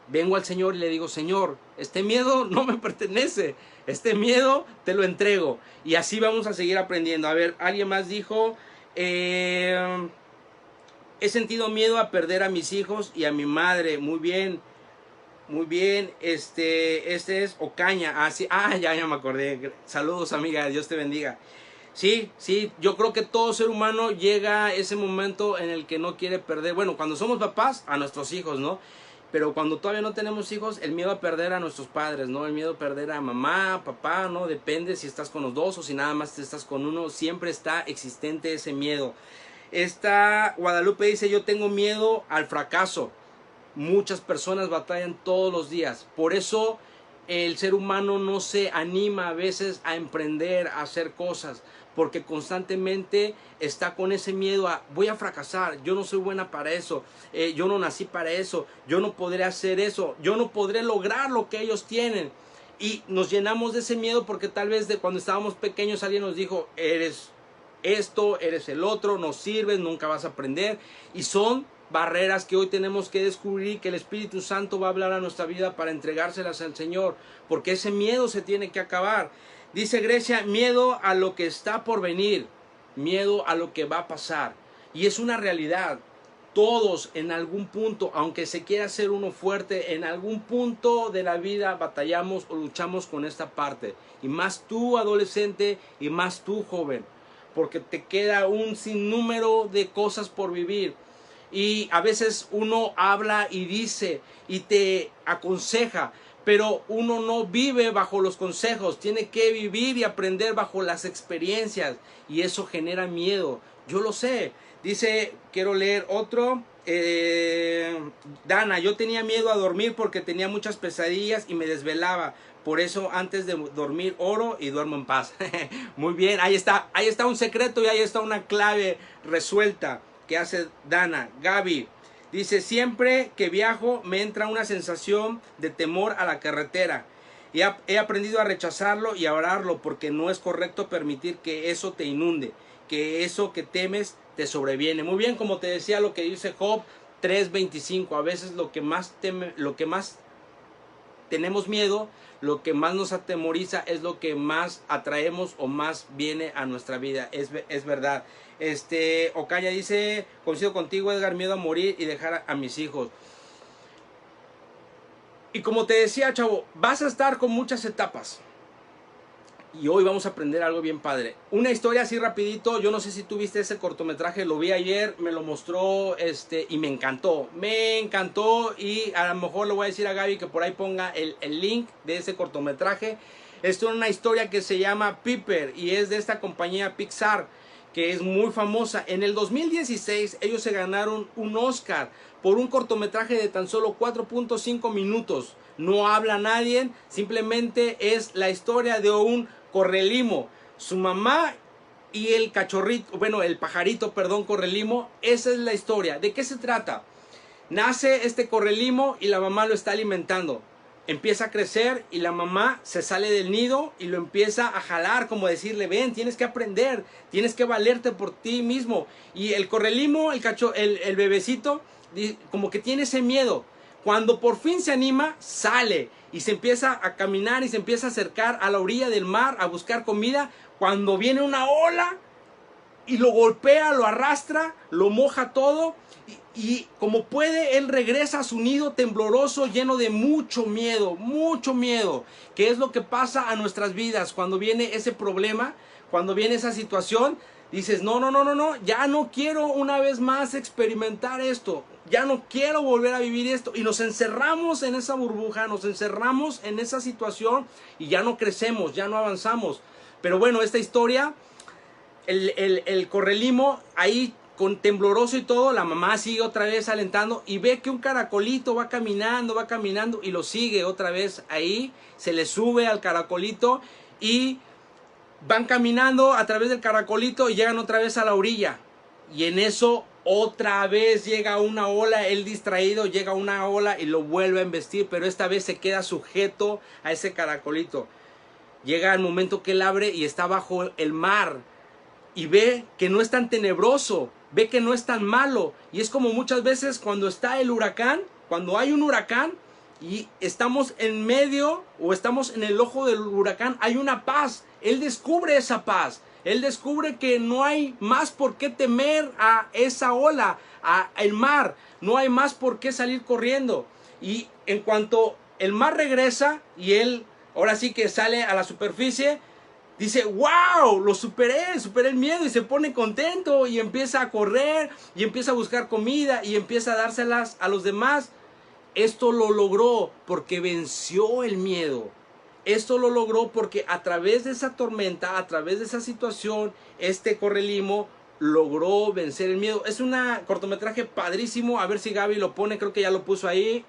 Vengo al Señor y le digo, Señor, este miedo no me pertenece, este miedo te lo entrego. Y así vamos a seguir aprendiendo. A ver, alguien más dijo, he sentido miedo a perder a mis hijos y a mi madre. Muy bien, este es Ocaña. Sí, ya me acordé. Saludos, amiga, Dios te bendiga. Sí, yo creo que todo ser humano llega a ese momento en el que no quiere perder, bueno, cuando somos papás, a nuestros hijos, ¿no? Pero cuando todavía no tenemos hijos, el miedo a perder a nuestros padres, ¿no? El miedo a perder a mamá, papá, ¿no? Depende si estás con los dos o si nada más estás con uno. Siempre está existente ese miedo. Esta Guadalupe dice, yo tengo miedo al fracaso. Muchas personas batallan todos los días. Por eso el ser humano no se anima a veces a emprender, a hacer cosas, porque constantemente está con ese miedo a voy a fracasar, yo no soy buena para eso, yo no nací para eso, yo no podré hacer eso, yo no podré lograr lo que ellos tienen. Y nos llenamos de ese miedo porque tal vez de cuando estábamos pequeños alguien nos dijo, eres esto, eres el otro, no sirves, nunca vas a aprender. Y son barreras que hoy tenemos que descubrir, que el Espíritu Santo va a hablar a nuestra vida para entregárselas al Señor, porque ese miedo se tiene que acabar. Dice Grecia, miedo a lo que está por venir, miedo a lo que va a pasar. Y es una realidad. Todos en algún punto, aunque se quiera ser uno fuerte, en algún punto de la vida batallamos o luchamos con esta parte. Y más tú, adolescente, y más tú, joven, porque te queda un sinnúmero de cosas por vivir. Y a veces uno habla y dice y te aconseja, pero uno no vive bajo los consejos, tiene que vivir y aprender bajo las experiencias, y eso genera miedo. Yo lo sé. Dice, quiero leer otro. Dana, yo tenía miedo a dormir porque tenía muchas pesadillas y me desvelaba. Por eso antes de dormir oro y duermo en paz. Muy bien, ahí está un secreto y ahí está una clave resuelta que hace Dana. Gaby dice, siempre que viajo me entra una sensación de temor a la carretera. He aprendido a rechazarlo y a orarlo porque no es correcto permitir que eso te inunde, que eso que temes te sobreviene. Muy bien, como te decía lo que dice Job 3:25, a veces lo que más tenemos miedo, lo que más nos atemoriza es lo que más atraemos o más viene a nuestra vida. Es verdad. Ocaña dice, coincido contigo, Edgar, miedo a morir y dejar a mis hijos. Y como te decía, chavo, vas a estar con muchas etapas. Y hoy vamos a aprender algo bien padre. Una historia así rapidito. Yo no sé si tú viste ese cortometraje. Lo vi ayer, me lo mostró y me encantó. Me encantó y a lo mejor le voy a decir a Gaby que por ahí ponga el link de ese cortometraje. Esto es una historia que se llama Piper y es de esta compañía Pixar, que es muy famosa. En el 2016 ellos se ganaron un Oscar por un cortometraje de tan solo 4.5 minutos. No habla nadie, simplemente es la historia de un correlimo, su mamá y el cachorrito, bueno, el pajarito, perdón, correlimo. Esa es la historia. ¿De qué se trata? Nace este correlimo y la mamá lo está alimentando. Empieza a crecer y la mamá se sale del nido y lo empieza a jalar, como decirle, ven, tienes que aprender, tienes que valerte por ti mismo. Y el correlimo, el bebecito, como que tiene ese miedo. Cuando por fin se anima, sale y se empieza a caminar y se empieza a acercar a la orilla del mar a buscar comida. Cuando viene una ola y lo golpea, lo arrastra, lo moja todo y como puede, él regresa a su nido tembloroso, lleno de mucho miedo, que es lo que pasa a nuestras vidas cuando viene ese problema, cuando viene esa situación. Dices, no, ya no quiero una vez más experimentar esto, ya no quiero volver a vivir esto. Y nos encerramos en esa burbuja, nos encerramos en esa situación y ya no crecemos, ya no avanzamos. Pero bueno, esta historia, el correlimo ahí con tembloroso y todo, la mamá sigue otra vez alentando y ve que un caracolito va caminando y lo sigue otra vez ahí, se le sube al caracolito y van caminando a través del caracolito y llegan otra vez a la orilla. Y en eso otra vez llega una ola, él distraído, llega una ola y lo vuelve a embestir, pero esta vez se queda sujeto a ese caracolito. Llega el momento que él abre y está bajo el mar y ve que no es tan tenebroso, ve que no es tan malo. Y es como muchas veces cuando está el huracán, cuando hay un huracán y estamos en medio o estamos en el ojo del huracán, hay una paz. Él descubre esa paz. Él descubre que no hay más por qué temer a esa ola, al mar. No hay más por qué salir corriendo. Y en cuanto el mar regresa y él ahora sí que sale a la superficie, dice, wow, lo superé el miedo, y se pone contento y empieza a correr y empieza a buscar comida y empieza a dárselas a los demás. Esto lo logró porque venció el miedo. Esto lo logró porque a través de esa tormenta, a través de esa situación, este correlimo logró vencer el miedo. Es un cortometraje padrísimo. A ver si Gaby lo pone, creo que ya lo puso ahí.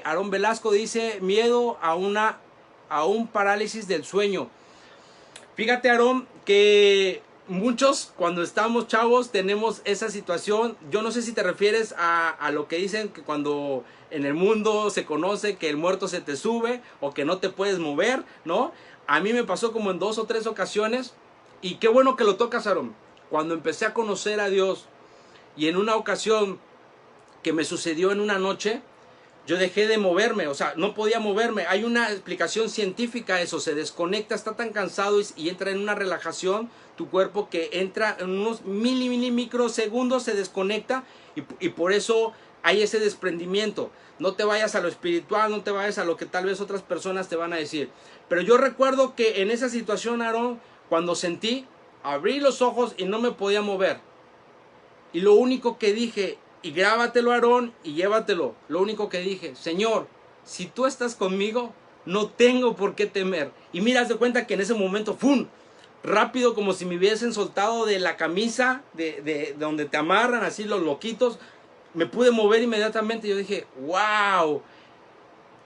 Aarón Velasco dice: miedo a un parálisis del sueño. Fíjate, Aarón, que muchos cuando estamos chavos tenemos esa situación. Yo no sé si te refieres a lo que dicen que cuando en el mundo se conoce que el muerto se te sube o que no te puedes mover, ¿no? A mí me pasó como en 2 o 3 ocasiones. Y qué bueno que lo tocas, Aarón. Cuando empecé a conocer a Dios y en una ocasión que me sucedió en una noche, yo dejé de moverme, o sea, no podía moverme. Hay una explicación científica a eso, se desconecta, está tan cansado y entra en una relajación tu cuerpo que entra en unos microsegundos, se desconecta y por eso hay ese desprendimiento. No te vayas a lo espiritual, no te vayas a lo que tal vez otras personas te van a decir. Pero yo recuerdo que en esa situación, Aarón, cuando sentí, abrí los ojos y no me podía mover. Y lo único que dije, y grábatelo, Aarón, y llévatelo. Lo único que dije: Señor, si tú estás conmigo, no tengo por qué temer. Y mira, haz de cuenta que en ese momento, ¡fum!, rápido, como si me hubiesen soltado de la camisa, de donde te amarran así los loquitos, me pude mover inmediatamente. Yo dije: ¡wow!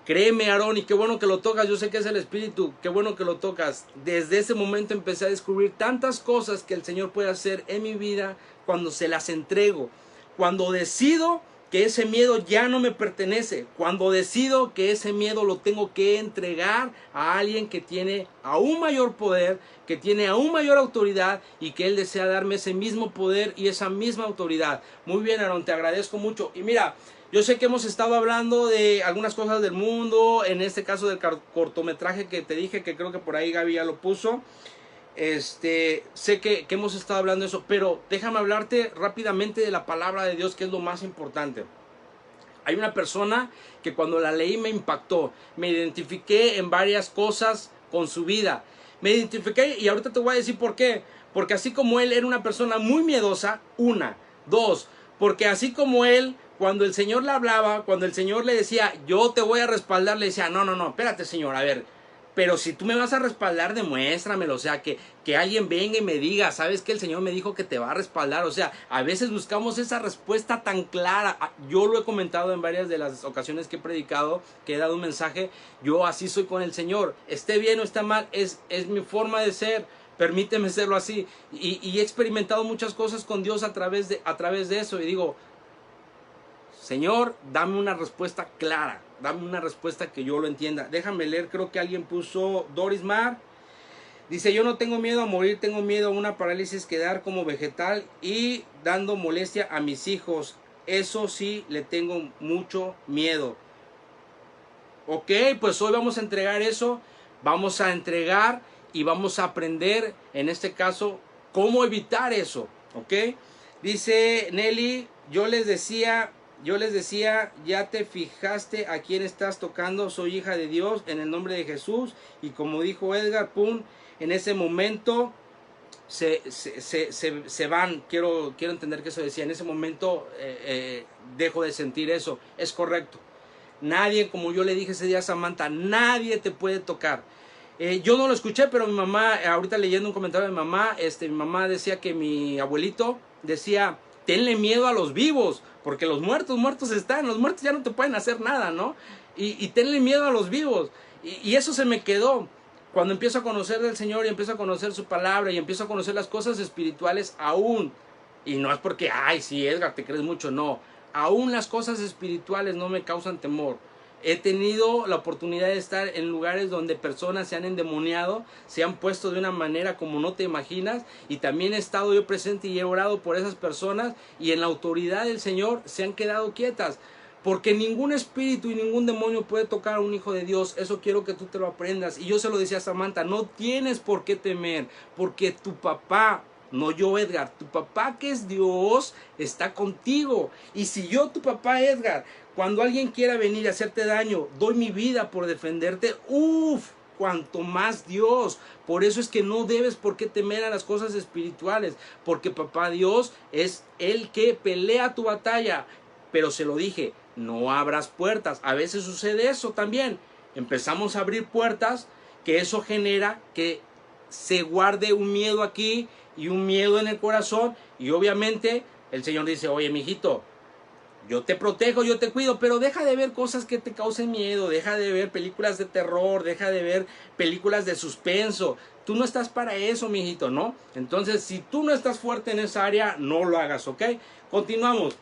Créeme, Aarón, y qué bueno que lo tocas. Yo sé que es el Espíritu, qué bueno que lo tocas. Desde ese momento empecé a descubrir tantas cosas que el Señor puede hacer en mi vida cuando se las entrego. Cuando decido que ese miedo ya no me pertenece, cuando decido que ese miedo lo tengo que entregar a alguien que tiene aún mayor poder, que tiene aún mayor autoridad y que Él desea darme ese mismo poder y esa misma autoridad. Muy bien, Aarón, te agradezco mucho. Y mira, yo sé que hemos estado hablando de algunas cosas del mundo, en este caso del cortometraje que te dije, que creo que por ahí Gaby ya lo puso. Sé que hemos estado hablando de eso, pero déjame hablarte rápidamente de la palabra de Dios, que es lo más importante. Hay una persona que cuando la leí me impactó, me identifiqué en varias cosas con su vida, me identifiqué y ahorita te voy a decir por qué. Porque así como él era una persona muy miedosa, 1, 2, porque así como él, cuando el Señor le hablaba, cuando el Señor le decía: yo te voy a respaldar, le decía: no, espérate, Señor, a ver, pero si tú me vas a respaldar, demuéstramelo. O sea, que alguien venga y me diga: ¿sabes qué? El Señor me dijo que te va a respaldar. O sea, a veces buscamos esa respuesta tan clara. Yo lo he comentado en varias de las ocasiones que he predicado, que he dado un mensaje. Yo así soy con el Señor. Esté bien o esté mal, es mi forma de ser. Permíteme serlo así. Y he experimentado muchas cosas con Dios a través de eso. Y digo: Señor, dame una respuesta clara, dame una respuesta que yo lo entienda. Déjame leer, creo que alguien puso, Doris Mar, dice: yo no tengo miedo a morir, tengo miedo a una parálisis, quedar como vegetal y dando molestia a mis hijos. Eso sí, le tengo mucho miedo. Ok, pues hoy vamos a entregar eso, vamos a entregar y vamos a aprender, en este caso, cómo evitar eso. Ok, dice Nelly: yo les decía, ya te fijaste a quién estás tocando, soy hija de Dios, en el nombre de Jesús. Y como dijo Edgar, pum, en ese momento se van. Quiero entender que eso decía, en ese momento dejo de sentir eso. Es correcto. Nadie, como yo le dije ese día a Samantha, nadie te puede tocar. Yo no lo escuché, pero mi mamá, ahorita leyendo un comentario de mi mamá decía que mi abuelito decía: tenle miedo a los vivos, porque los muertos están, los muertos ya no te pueden hacer nada, ¿no? Y tenle miedo a los vivos. Y eso se me quedó. Cuando empiezo a conocer del Señor y empiezo a conocer su palabra y empiezo a conocer las cosas espirituales aún, y no es porque, ay, sí, Edgar, te crees mucho, no. Aún las cosas espirituales no me causan temor. He tenido la oportunidad de estar en lugares donde personas se han endemoniado, se han puesto de una manera como no te imaginas, y también he estado yo presente y he orado por esas personas, y en la autoridad del Señor se han quedado quietas, porque ningún espíritu y ningún demonio puede tocar a un hijo de Dios. Eso quiero que tú te lo aprendas. Y yo se lo decía a Samantha: no tienes por qué temer, porque tu papá, no yo, Edgar, tu papá, que es Dios, está contigo. Y si yo, tu papá, Edgar, cuando alguien quiera venir a hacerte daño, doy mi vida por defenderte, cuanto más Dios. Por eso es que no debes por qué temer a las cosas espirituales, porque papá Dios es el que pelea tu batalla. Pero se lo dije: no abras puertas. A veces sucede eso también. Empezamos a abrir puertas, que eso genera que se guarde un miedo aquí y un miedo en el corazón. Y obviamente el Señor dice, oye, mijito, yo te protejo, yo te cuido, pero deja de ver cosas que te causen miedo, deja de ver películas de terror, deja de ver películas de suspenso. Tú no estás para eso, mijito, ¿no? Entonces, si tú no estás fuerte en esa área, no lo hagas, ¿ok? Continuamos.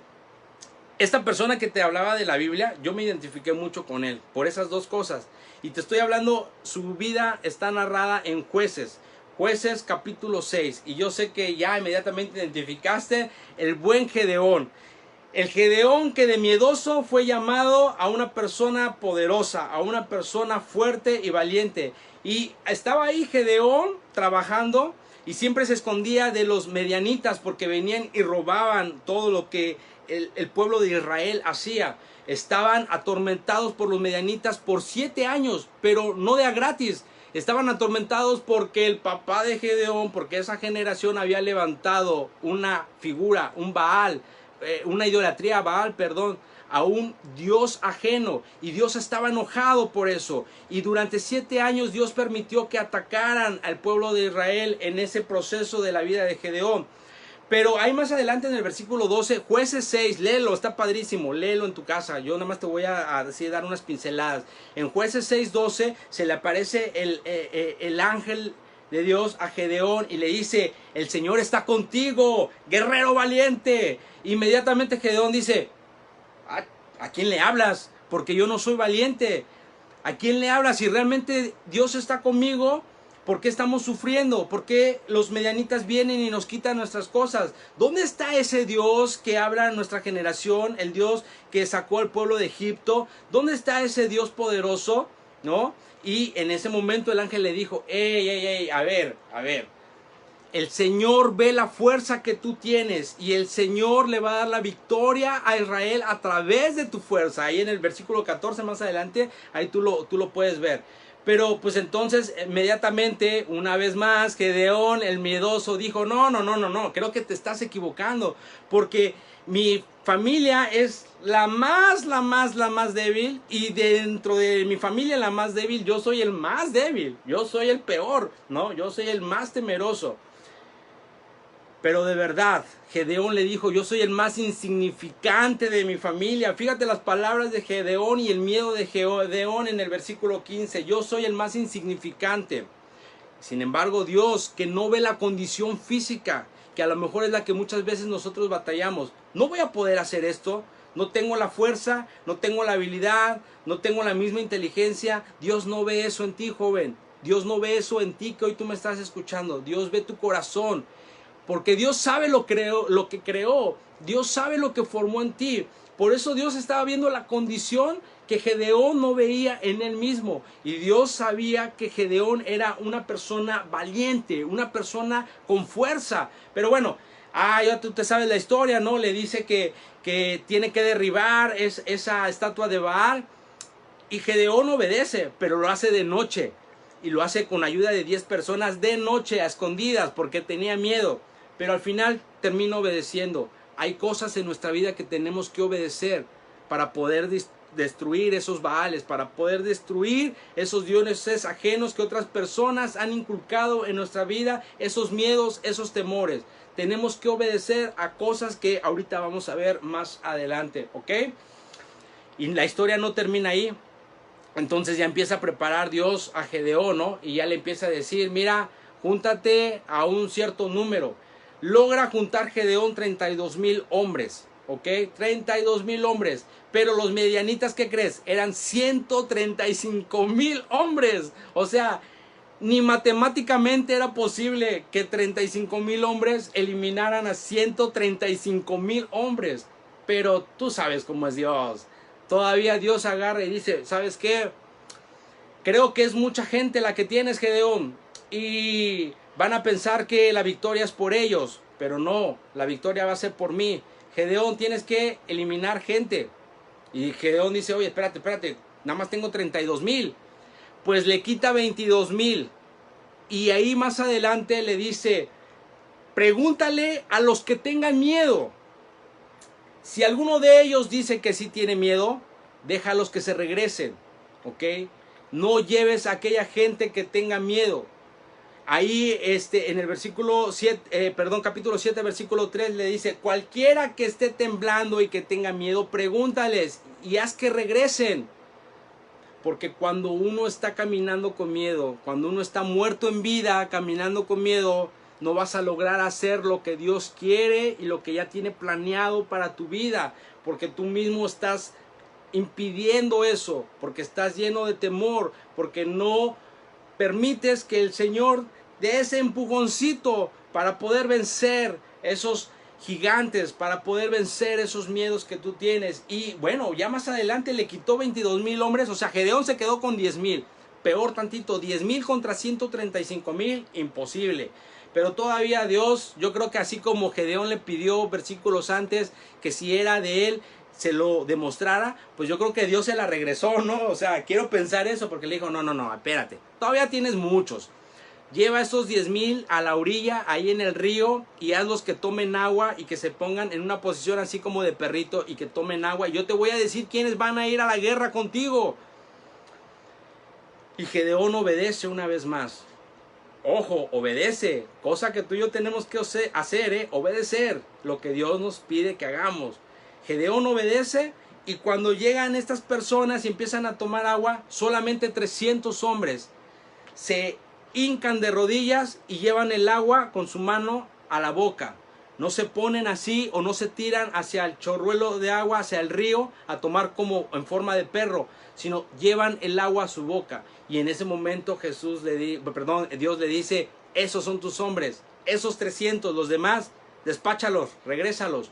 Esta persona que te hablaba de la Biblia, yo me identifiqué mucho con él, por esas dos cosas. Y te estoy hablando, su vida está narrada en Jueces. Jueces capítulo 6. Y yo sé que ya inmediatamente identificaste el buen Gedeón. El Gedeón que de miedoso fue llamado a una persona poderosa, a una persona fuerte y valiente. Y estaba ahí Gedeón trabajando y siempre se escondía de los medianitas porque venían y robaban todo lo que el pueblo de Israel hacía. Estaban atormentados por los medianitas por 7 años, pero no de a gratis. Estaban atormentados porque el papá de Gedeón, porque esa generación había levantado una figura, un Baal, una idolatría a Baal, perdón, a un Dios ajeno, y Dios estaba enojado por eso, y durante 7 años Dios permitió que atacaran al pueblo de Israel en ese proceso de la vida de Gedeón. Pero ahí más adelante en el versículo 12, Jueces 6, léelo, está padrísimo, léelo en tu casa, yo nada más te voy a decir, dar unas pinceladas. En Jueces 6, 12 se le aparece el ángel de Dios a Gedeón y le dice, el Señor está contigo, guerrero valiente. Inmediatamente Gedeón dice, ¿a quién le hablas? Porque yo no soy valiente. ¿A quién le hablas? Si realmente Dios está conmigo, ¿por qué estamos sufriendo? ¿Por qué los medianitas vienen y nos quitan nuestras cosas? ¿Dónde está ese Dios que habla en nuestra generación? El Dios que sacó al pueblo de Egipto. ¿Dónde está ese Dios poderoso? ¿No? Y en ese momento el ángel le dijo, ey, a ver. El Señor ve la fuerza que tú tienes y el Señor le va a dar la victoria a Israel a través de tu fuerza. Ahí en el versículo 14 más adelante, ahí tú lo puedes ver. Pero pues entonces inmediatamente, una vez más, Gedeón, el miedoso, dijo, no, creo que te estás equivocando, porque mi familia es la más débil, y dentro de mi familia la más débil, yo soy el más débil, yo soy el peor, ¿no? Yo soy el más temeroso. Pero de verdad, Gedeón le dijo, yo soy el más insignificante de mi familia. Fíjate las palabras de Gedeón y el miedo de Gedeón en el versículo 15. Yo soy el más insignificante. Sin embargo, Dios, que no ve la condición física, que a lo mejor es la que muchas veces nosotros batallamos. No voy a poder hacer esto. No tengo la fuerza, no tengo la habilidad, no tengo la misma inteligencia. Dios no ve eso en ti, joven. Dios no ve eso en ti que hoy tú me estás escuchando. Dios ve tu corazón. Porque Dios sabe lo que creó. Dios sabe lo que formó en ti. Por eso Dios estaba viendo la condición que Gedeón no veía en él mismo. Y Dios sabía que Gedeón era una persona valiente, una persona con fuerza. Pero bueno, ya tú te sabes la historia, ¿no? Le dice que tiene que derribar esa estatua de Baal. Y Gedeón obedece, pero lo hace de noche. Y lo hace con ayuda de 10 personas de noche, a escondidas, porque tenía miedo. Pero al final termina obedeciendo. Hay cosas en nuestra vida que tenemos que obedecer para poder destruir esos Baales, para poder destruir esos dioses ajenos que otras personas han inculcado en nuestra vida, esos miedos, esos temores. Tenemos que obedecer a cosas que ahorita vamos a ver más adelante, ¿ok? Y la historia no termina ahí. Entonces ya empieza a preparar Dios a Gedeón, ¿no? Y ya le empieza a decir, mira, júntate a un cierto número. Logra juntar Gedeón 32,000 hombres, ¿ok? 32,000 hombres. Pero los medianitas, ¿qué crees? Eran 135,000 hombres. O sea, ni matemáticamente era posible que 35,000 hombres eliminaran a 135,000 hombres. Pero tú sabes cómo es Dios. Todavía Dios agarra y dice, ¿sabes qué? Creo que es mucha gente la que tienes, Gedeón. Y van a pensar que la victoria es por ellos, pero no, la victoria va a ser por mí. Gedeón, tienes que eliminar gente. Y Gedeón dice, oye, espérate, nada más tengo 32,000. Pues le quita 22,000. Y ahí más adelante le dice, pregúntale a los que tengan miedo. Si alguno de ellos dice que sí tiene miedo, déjalos que se regresen, ¿ok? No lleves a aquella gente que tenga miedo. Ahí en el versículo 7, capítulo 7, versículo 3 le dice, cualquiera que esté temblando y que tenga miedo, pregúntales y haz que regresen. Porque cuando uno está caminando con miedo, cuando uno está muerto en vida, caminando con miedo, no vas a lograr hacer lo que Dios quiere y lo que ya tiene planeado para tu vida. Porque tú mismo estás impidiendo eso, porque estás lleno de temor, porque no permites que el Señor dé ese empujoncito para poder vencer esos gigantes, para poder vencer esos miedos que tú tienes. Y bueno, ya más adelante le quitó 22,000 hombres, o sea, Gedeón se quedó con 10,000. Peor tantito, 10,000 contra 135,000, imposible. Pero todavía Dios, yo creo que así como Gedeón le pidió versículos antes que si era de él se lo demostrara, pues yo creo que Dios se la regresó, ¿no? O sea, quiero pensar eso porque le dijo, no, espérate, todavía tienes muchos. Lleva esos 10,000 a la orilla, ahí en el río, y hazlos que tomen agua y que se pongan en una posición así como de perrito y que tomen agua. Y yo te voy a decir quiénes van a ir a la guerra contigo. Y Gedeón obedece una vez más. Ojo, obedece, cosa que tú y yo tenemos que hacer, obedecer lo que Dios nos pide que hagamos. Gedeón obedece y cuando llegan estas personas y empiezan a tomar agua, solamente 300 hombres se hincan de rodillas y llevan el agua con su mano a la boca. No se ponen así o no se tiran hacia el chorruelo de agua, hacia el río, a tomar como en forma de perro, sino llevan el agua a su boca. Y en ese momento Dios le dice, esos son tus hombres, esos 300, los demás, despáchalos, regrésalos.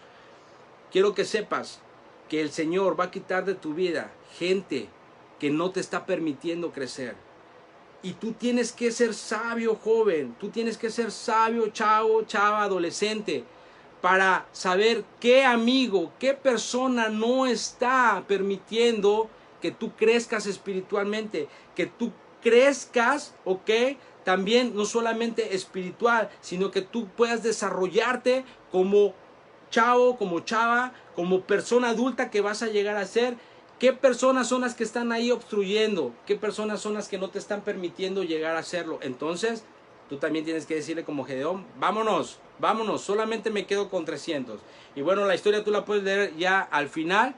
Quiero que sepas que el Señor va a quitar de tu vida gente que no te está permitiendo crecer. Y tú tienes que ser sabio, joven. Tú tienes que ser sabio, chavo, chava, adolescente, para saber qué amigo, qué persona no está permitiendo que tú crezcas espiritualmente, que tú crezcas, ¿ok? También no solamente espiritual, sino que tú puedas desarrollarte como chavo, como chava, como persona adulta que vas a llegar a ser. ¿Qué personas son las que están ahí obstruyendo? ¿Qué personas son las que no te están permitiendo llegar a hacerlo? Entonces, tú también tienes que decirle como Gedeón, vámonos, solamente me quedo con 300. Y bueno, la historia tú la puedes leer ya al final,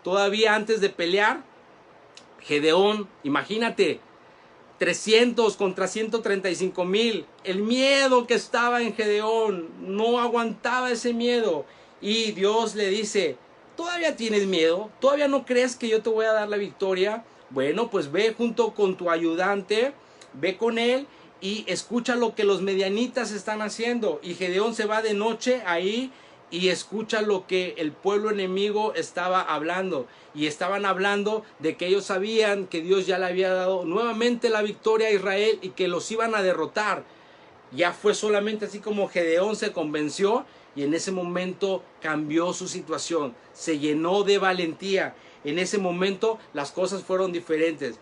todavía antes de pelear. Gedeón, imagínate, 300 contra 135,000. El miedo que estaba en Gedeón, no aguantaba ese miedo. Y Dios le dice, ¿todavía tienes miedo? ¿Todavía no crees que yo te voy a dar la victoria? Bueno, pues ve junto con tu ayudante, ve con él y escucha lo que los medianitas están haciendo. Y Gedeón se va de noche ahí y escucha lo que el pueblo enemigo estaba hablando. Y estaban hablando de que ellos sabían que Dios ya le había dado nuevamente la victoria a Israel y que los iban a derrotar. Ya fue solamente así como Gedeón se convenció y en ese momento cambió su situación. Se llenó de valentía. En ese momento las cosas fueron diferentes.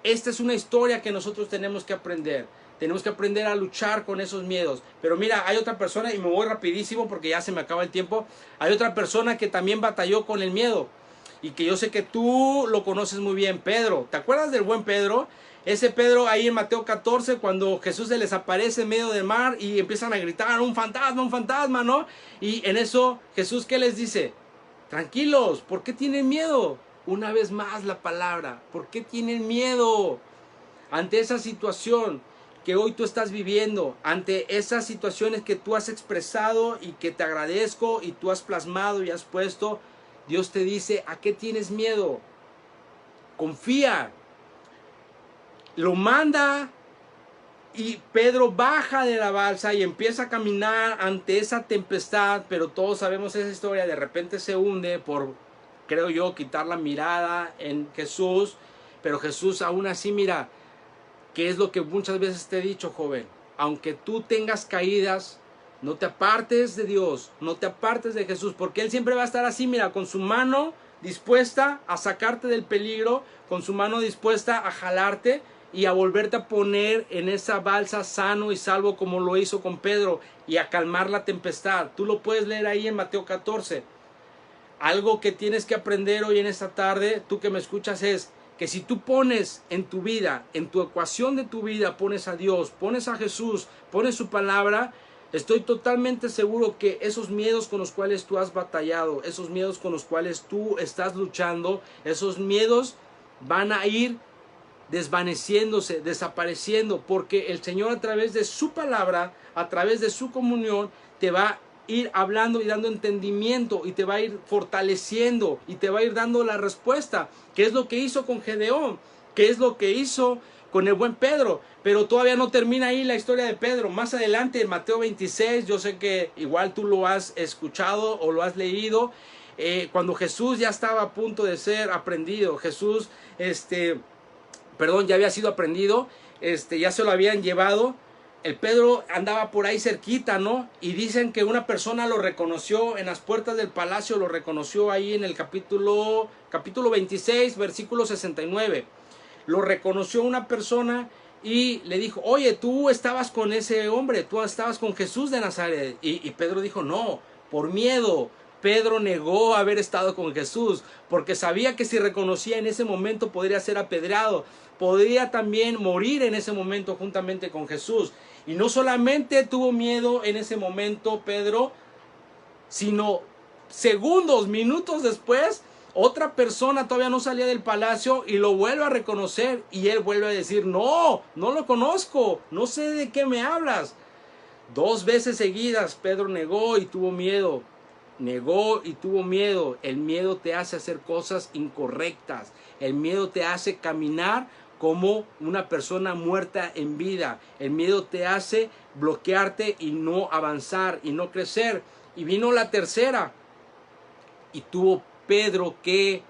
Esta es una historia que nosotros tenemos que aprender. Tenemos que aprender a luchar con esos miedos. Pero mira, hay otra persona, y me voy rapidísimo porque ya se me acaba el tiempo. Hay otra persona que también batalló con el miedo. Y que yo sé que tú lo conoces muy bien, Pedro. ¿Te acuerdas del buen Pedro? Ese Pedro ahí en Mateo 14, cuando Jesús se les aparece en medio del mar y empiezan a gritar, un fantasma, ¿no? Y en eso Jesús, ¿qué les dice? Tranquilos, ¿por qué tienen miedo? Una vez más la palabra, ¿por qué tienen miedo? Ante esa situación que hoy tú estás viviendo, ante esas situaciones que tú has expresado y que te agradezco y tú has plasmado y has puesto, Dios te dice, ¿a qué tienes miedo? Confía. Lo manda y Pedro baja de la balsa y empieza a caminar ante esa tempestad, pero todos sabemos esa historia, de repente se hunde por, creo yo, quitar la mirada en Jesús, pero Jesús aún así, mira, ¿qué es lo que muchas veces te he dicho, joven? Aunque tú tengas caídas, no te apartes de Dios, no te apartes de Jesús, porque Él siempre va a estar así, mira, con su mano dispuesta a sacarte del peligro, con su mano dispuesta a jalarte y a volverte a poner en esa balsa sano y salvo como lo hizo con Pedro y a calmar la tempestad. Tú lo puedes leer ahí en Mateo 14. Algo que tienes que aprender hoy en esta tarde, tú que me escuchas, es que si tú pones en tu vida, en tu ecuación de tu vida, pones a Dios, pones a Jesús, pones su palabra, estoy totalmente seguro que esos miedos con los cuales tú has batallado, esos miedos con los cuales tú estás luchando, esos miedos van a ir desvaneciéndose, desapareciendo, porque el Señor a través de su palabra, a través de su comunión, te va a ir hablando y dando entendimiento, y te va a ir fortaleciendo, y te va a ir dando la respuesta, que es lo que hizo con Gedeón, que es lo que hizo con el buen Pedro. Pero todavía no termina ahí la historia de Pedro. Más adelante en Mateo 26, yo sé que igual tú lo has escuchado o lo has leído, cuando Jesús ya estaba a punto de ser aprendido, Jesús, ya había sido aprendido, ya se lo habían llevado. El Pedro andaba por ahí cerquita, ¿no? Y dicen que una persona lo reconoció en las puertas del palacio, lo reconoció ahí en el capítulo 26, versículo 69. Lo reconoció una persona y le dijo, oye, tú estabas con ese hombre, tú estabas con Jesús de Nazaret. Y Pedro dijo, no, por miedo. Pedro negó haber estado con Jesús, porque sabía que si reconocía en ese momento podría ser apedreado, podría también morir en ese momento juntamente con Jesús. Y no solamente tuvo miedo en ese momento Pedro, sino segundos, minutos después, otra persona todavía no salía del palacio y lo vuelve a reconocer, y él vuelve a decir, no, no lo conozco, no sé de qué me hablas. 2 veces seguidas Pedro negó y tuvo miedo. Negó y tuvo miedo. El miedo te hace hacer cosas incorrectas. El miedo te hace caminar como una persona muerta en vida. El miedo te hace bloquearte y no avanzar y no crecer. Y vino la tercera. Y tuvo Pedro que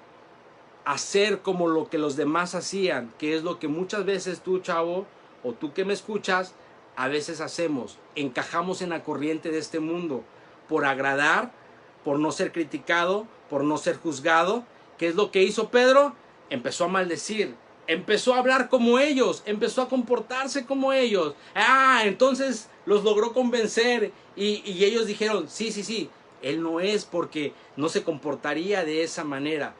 hacer como lo que los demás hacían, que es lo que muchas veces tú, chavo, o tú que me escuchas, a veces hacemos. Encajamos en la corriente de este mundo por agradar, por no ser criticado, por no ser juzgado. ¿Qué es lo que hizo Pedro? Empezó a maldecir, empezó a hablar como ellos, empezó a comportarse como ellos. Entonces los logró convencer y ellos dijeron, sí, él no es, porque no se comportaría de esa manera.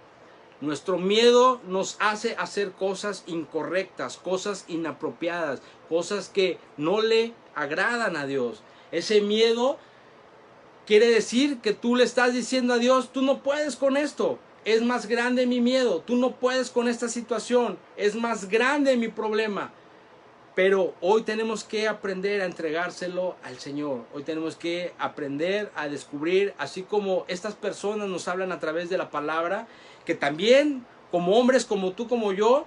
Nuestro miedo nos hace hacer cosas incorrectas, cosas inapropiadas, cosas que no le agradan a Dios. Ese miedo quiere decir que tú le estás diciendo a Dios, tú no puedes con esto, es más grande mi miedo, tú no puedes con esta situación, es más grande mi problema. Pero hoy tenemos que aprender a entregárselo al Señor. Hoy tenemos que aprender a descubrir, así como estas personas nos hablan a través de la palabra, que también como hombres, como tú, como yo,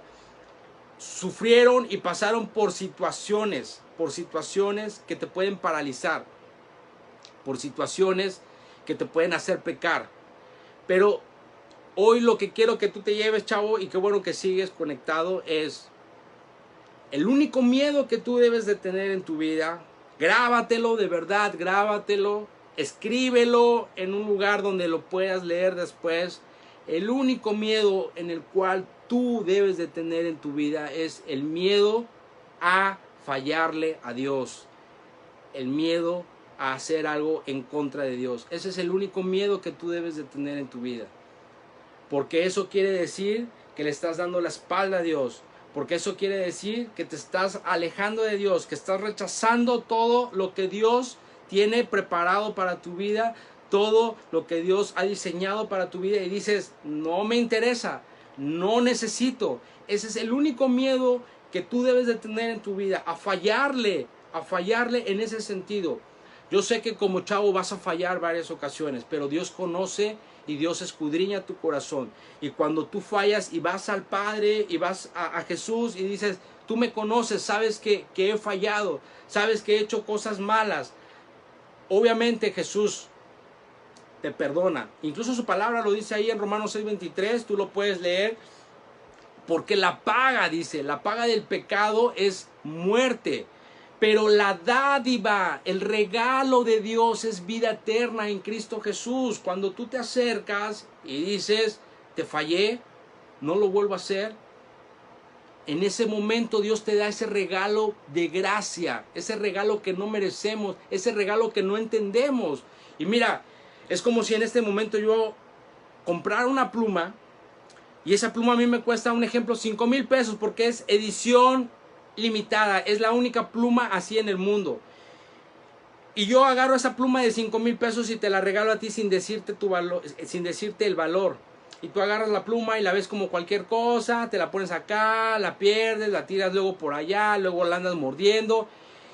sufrieron y pasaron por situaciones que te pueden paralizar, por situaciones que te pueden hacer pecar. Pero hoy lo que quiero que tú te lleves, chavo, y qué bueno que sigues conectado, es el único miedo que tú debes de tener en tu vida. Grábatelo, de verdad, grábatelo, escríbelo en un lugar donde lo puedas leer después. El único miedo en el cual tú debes de tener en tu vida es el miedo a fallarle a Dios, el miedo a hacer algo en contra de Dios. Ese es el único miedo que tú debes de tener en tu vida, porque eso quiere decir que le estás dando la espalda a Dios, porque eso quiere decir que te estás alejando de Dios, que estás rechazando todo lo que Dios tiene preparado para tu vida, todo lo que Dios ha diseñado para tu vida, y dices, no me interesa, no necesito. Ese es el único miedo que tú debes de tener en tu vida, a fallarle en ese sentido. Yo sé que como chavo vas a fallar varias ocasiones, pero Dios conoce y Dios escudriña tu corazón. Y cuando tú fallas y vas al Padre y vas a Jesús y dices, tú me conoces, sabes que he fallado, sabes que he hecho cosas malas, obviamente Jesús te perdona. Incluso su palabra lo dice ahí en Romanos 6:23, tú lo puedes leer, porque la paga, dice, la paga del pecado es muerte, pero la dádiva, el regalo de Dios es vida eterna en Cristo Jesús. Cuando tú te acercas y dices, te fallé, no lo vuelvo a hacer, en ese momento Dios te da ese regalo de gracia, ese regalo que no merecemos, ese regalo que no entendemos. Y mira, es como si en este momento yo comprara una pluma Y esa pluma a mí me cuesta, un ejemplo, 5,000 pesos porque es edición limitada. Es la única pluma así en el mundo. Y yo agarro esa pluma de 5,000 pesos y te la regalo a ti sin decirte tu valor, sin decirte el valor. Y tú agarras la pluma y la ves como cualquier cosa, te la pones acá, la pierdes, la tiras luego por allá, luego la andas mordiendo.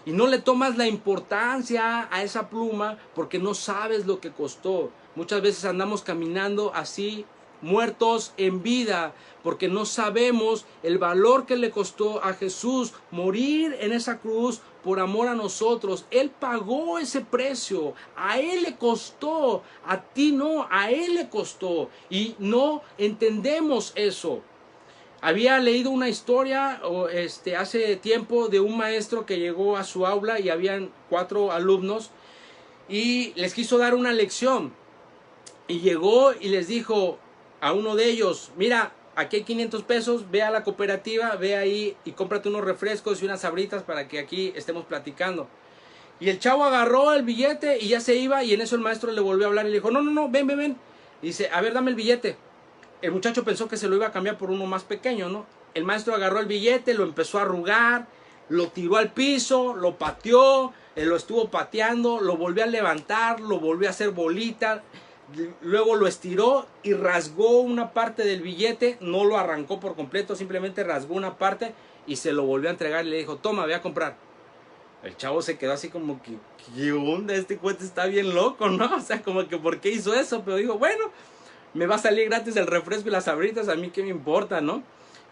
Y no le tomas la importancia a esa pluma porque no sabes lo que costó. Muchas veces andamos caminando así, muertos en vida, porque no sabemos el valor que le costó a Jesús morir en esa cruz por amor a nosotros. Él pagó ese precio, a Él le costó, a ti no, a Él le costó, y no entendemos eso. Había leído una historia hace tiempo de un maestro que llegó a su aula y habían 4 alumnos y les quiso dar una lección. Y llegó y les dijo a uno de ellos: mira, aquí hay 500 pesos, ve a la cooperativa, ve ahí y cómprate unos refrescos y unas sabritas para que aquí estemos platicando. Y el chavo agarró el billete y ya se iba, y en eso el maestro le volvió a hablar y le dijo: no, ven. Y dice: a ver, dame el billete. El muchacho pensó que se lo iba a cambiar por uno más pequeño, ¿no? El maestro agarró el billete, lo empezó a arrugar, lo tiró al piso, lo pateó, lo estuvo pateando, lo volvió a levantar, lo volvió a hacer bolita, luego lo estiró y rasgó una parte del billete. No lo arrancó por completo, simplemente rasgó una parte y se lo volvió a entregar y le dijo: toma, ve a comprar. El chavo se quedó así como que, ¿qué onda? Este cuate está bien loco, ¿no? O sea, como que, ¿por qué hizo eso? Pero digo, bueno, me va a salir gratis el refresco y las sabritas, a mí qué me importa, ¿no?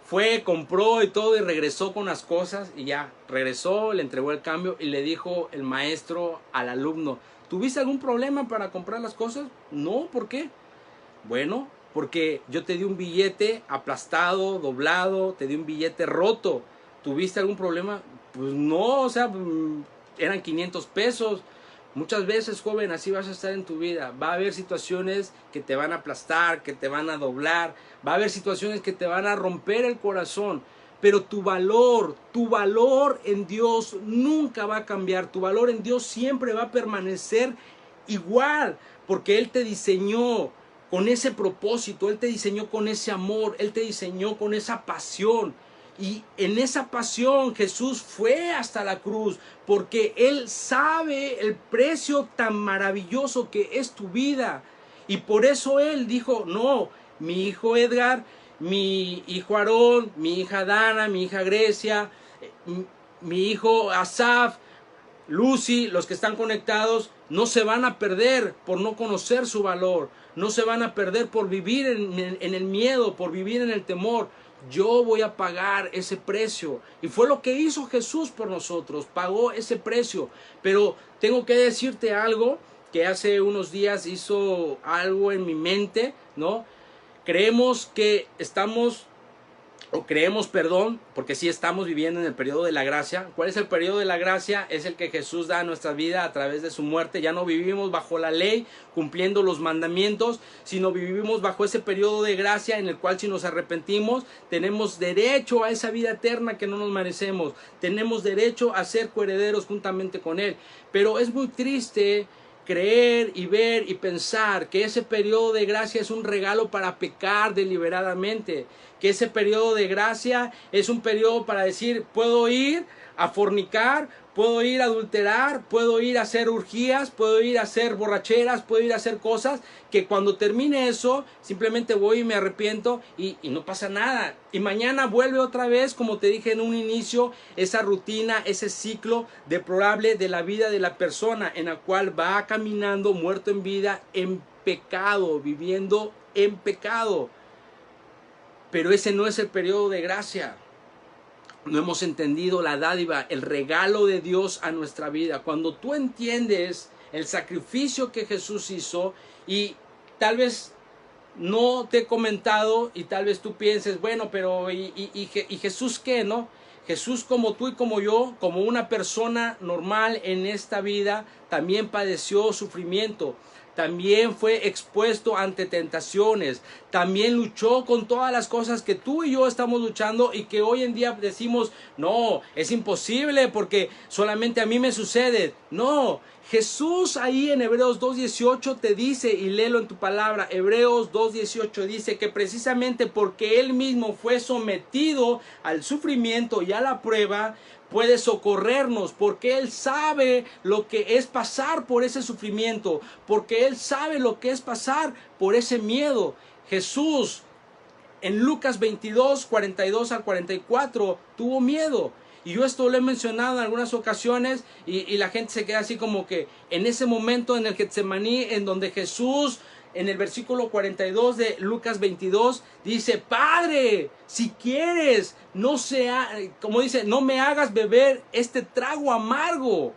Fue, compró y todo y regresó con las cosas y ya, regresó, le entregó el cambio y le dijo el maestro al alumno: ¿tuviste algún problema para comprar las cosas? No, ¿por qué? Bueno, porque yo te di un billete aplastado, doblado, te di un billete roto. ¿Tuviste algún problema? Pues no, o sea, eran 500 pesos. Muchas veces, joven, así vas a estar en tu vida. Va a haber situaciones que te van a aplastar, que te van a doblar. Va a haber situaciones que te van a romper el corazón. Pero tu valor en Dios nunca va a cambiar. Tu valor en Dios siempre va a permanecer igual. Porque Él te diseñó con ese propósito. Él te diseñó con ese amor. Él te diseñó con esa pasión. Y en esa pasión Jesús fue hasta la cruz, porque Él sabe el precio tan maravilloso que es tu vida. Y por eso Él dijo: no, mi hijo Edgar, mi hijo Aarón, mi hija Dana, mi hija Grecia, mi hijo Asaf, Lucy, los que están conectados, no se van a perder por no conocer su valor. No se van a perder por vivir en el miedo, por vivir en el temor. Yo voy a pagar ese precio. Y fue lo que hizo Jesús por nosotros. Pagó ese precio. Pero tengo que decirte algo que hace unos días hizo algo en mi mente, ¿no? Creemos, porque sí estamos viviendo en el periodo de la gracia. ¿Cuál es el periodo de la gracia? Es el que Jesús da a nuestra vida a través de su muerte. Ya no vivimos bajo la ley, cumpliendo los mandamientos, sino vivimos bajo ese periodo de gracia en el cual, si nos arrepentimos, tenemos derecho a esa vida eterna que no nos merecemos. Tenemos derecho a ser coherederos juntamente con Él. Pero es muy triste creer y ver y pensar que ese periodo de gracia es un regalo para pecar deliberadamente, que ese periodo de gracia es un periodo para decir: puedo ir a fornicar, puedo ir a adulterar, puedo ir a hacer orgías, puedo ir a hacer borracheras, puedo ir a hacer cosas que cuando termine eso simplemente voy y me arrepiento y no pasa nada. Y mañana vuelve otra vez, como te dije en un inicio, esa rutina, ese ciclo deplorable de la vida de la persona, en la cual va caminando muerto en vida, en pecado, viviendo en pecado. Pero ese no es el periodo de gracia. No hemos entendido la dádiva, el regalo de Dios a nuestra vida. Cuando tú entiendes el sacrificio que Jesús hizo, y tal vez no te he comentado y tal vez tú pienses: bueno, pero ¿y Jesús qué, no? Jesús, como tú y como yo, como una persona normal en esta vida, también padeció sufrimiento. también fue expuesto ante tentaciones, también luchó con todas las cosas que tú y yo estamos luchando y que hoy en día decimos, no, es imposible porque solamente a mí me sucede. No, Jesús ahí en Hebreos 2:18 te dice, y léelo en tu palabra, Hebreos 2:18 dice que precisamente porque Él mismo fue sometido al sufrimiento y a la prueba, puede socorrernos, porque Él sabe lo que es pasar por ese sufrimiento, porque Él sabe lo que es pasar por ese miedo. Jesús en Lucas 22, 42 al 44 tuvo miedo. Y yo esto lo he mencionado en algunas ocasiones y la gente se queda así como que en ese momento en el Getsemaní, en donde Jesús, en el versículo 42 de Lucas 22, dice, Padre, si quieres, como dice, no me hagas beber este trago amargo.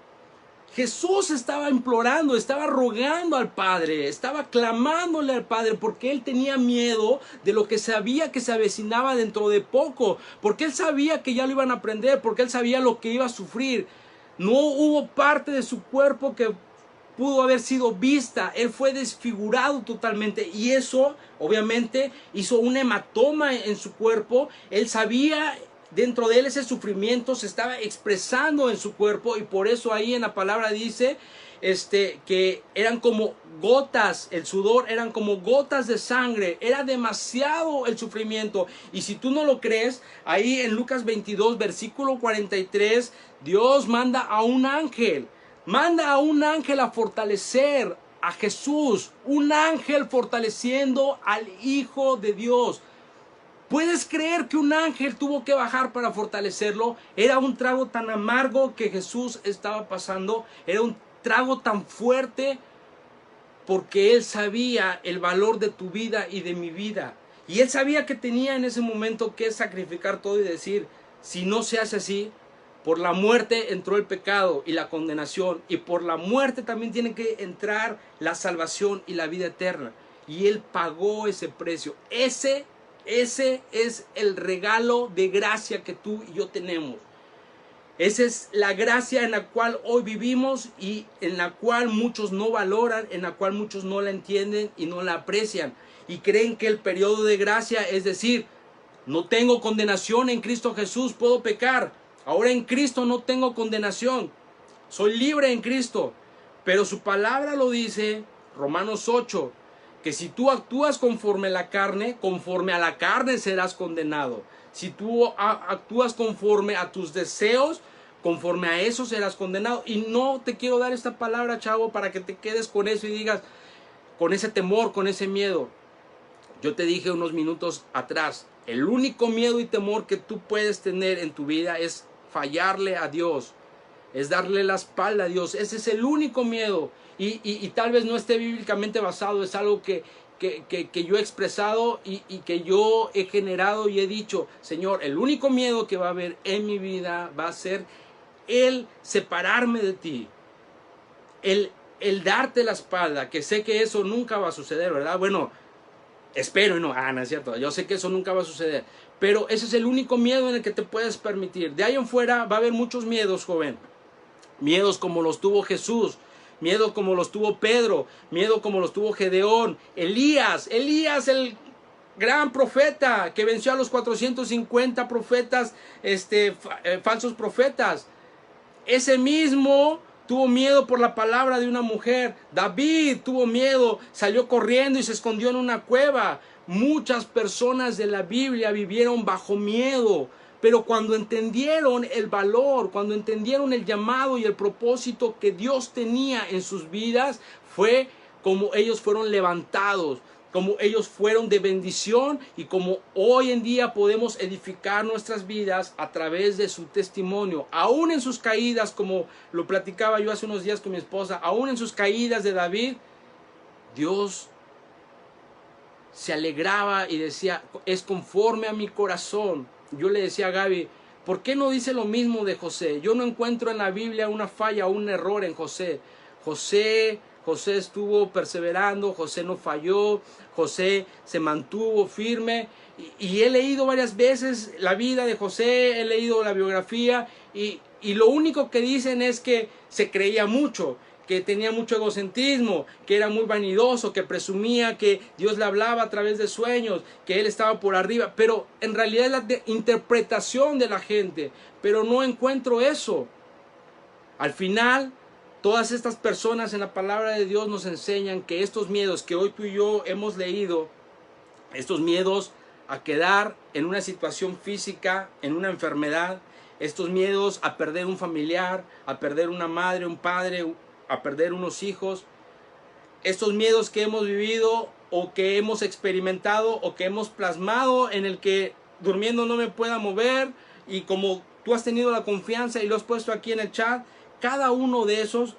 Jesús estaba implorando, estaba rogando al Padre, estaba clamándole al Padre porque Él tenía miedo de lo que sabía que se avecinaba dentro de poco, porque Él sabía que ya lo iban a aprender, porque Él sabía lo que iba a sufrir. No hubo parte de su cuerpo que pudo haber sido vista. Él fue desfigurado totalmente y eso obviamente hizo un hematoma en su cuerpo. Él sabía, dentro de él ese sufrimiento se estaba expresando en su cuerpo y por eso ahí en la palabra dice que eran como gotas, el sudor eran como gotas de sangre, era demasiado el sufrimiento. Y si tú no lo crees, ahí en Lucas 22 versículo 43 Dios manda a un ángel a fortalecer a Jesús, un ángel fortaleciendo al Hijo de Dios. ¿Puedes creer que un ángel tuvo que bajar para fortalecerlo? Era un trago tan amargo que Jesús estaba pasando, era un trago tan fuerte porque Él sabía el valor de tu vida y de mi vida. Y Él sabía que tenía en ese momento que sacrificar todo y decir, si no se hace así, por la muerte entró el pecado y la condenación, y por la muerte también tiene que entrar la salvación y la vida eterna. Y Él pagó ese precio. Ese es el regalo de gracia que tú y yo tenemos. Esa es la gracia en la cual hoy vivimos y en la cual muchos no valoran, en la cual muchos no la entienden y no la aprecian. Y creen que el periodo de gracia es decir, no tengo condenación en Cristo Jesús, puedo pecar. Ahora en Cristo no tengo condenación, soy libre en Cristo. Pero su palabra lo dice, Romanos 8, que si tú actúas conforme a la carne serás condenado. Si tú actúas conforme a tus deseos, conforme a eso serás condenado. Y no te quiero dar esta palabra, chavo, para que te quedes con eso y digas, con ese temor, con ese miedo. Yo te dije unos minutos atrás, el único miedo y temor que tú puedes tener en tu vida es fallarle a Dios, es darle la espalda a Dios. Ese es el único miedo y tal vez no esté bíblicamente basado, es algo que yo he expresado y que yo he generado y he dicho, Señor, el único miedo que va a haber en mi vida va a ser el separarme de ti, el darte la espalda, que sé que eso nunca va a suceder, ¿verdad? Bueno, espero y no, no es cierto, yo sé que eso nunca va a suceder, pero ese es el único miedo en el que te puedes permitir. De ahí en fuera va a haber muchos miedos, joven, miedos como los tuvo Jesús, miedo como los tuvo Pedro, miedo como los tuvo Gedeón, Elías el gran profeta que venció a los 450 profetas, falsos profetas. Ese mismo tuvo miedo por la palabra de una mujer. David tuvo miedo, salió corriendo y se escondió en una cueva. Muchas personas de la Biblia vivieron bajo miedo, pero cuando entendieron el valor, cuando entendieron el llamado y el propósito que Dios tenía en sus vidas, fue como ellos fueron levantados, como ellos fueron de bendición y como hoy en día podemos edificar nuestras vidas a través de su testimonio. Aún en sus caídas, como lo platicaba yo hace unos días con mi esposa, aún en sus caídas de David, Dios se alegraba y decía, es conforme a mi corazón. Yo le decía a Gaby, ¿por qué no dice lo mismo de José? Yo no encuentro en la Biblia una falla o un error en José. José estuvo perseverando, José no falló, José se mantuvo firme y he leído varias veces la vida de José, he leído la biografía y lo único que dicen es que se creía mucho, que tenía mucho egocentrismo, que era muy vanidoso, que presumía que Dios le hablaba a través de sueños, que él estaba por arriba, pero en realidad es la interpretación de la gente, pero no encuentro eso. Al final, todas estas personas en la palabra de Dios nos enseñan que estos miedos que hoy tú y yo hemos leído, estos miedos a quedar en una situación física, en una enfermedad, estos miedos a perder un familiar, a perder una madre, un padre, a perder unos hijos, estos miedos que hemos vivido o que hemos experimentado o que hemos plasmado, en el que durmiendo no me pueda mover, y como tú has tenido la confianza y lo has puesto aquí en el chat, cada uno de esos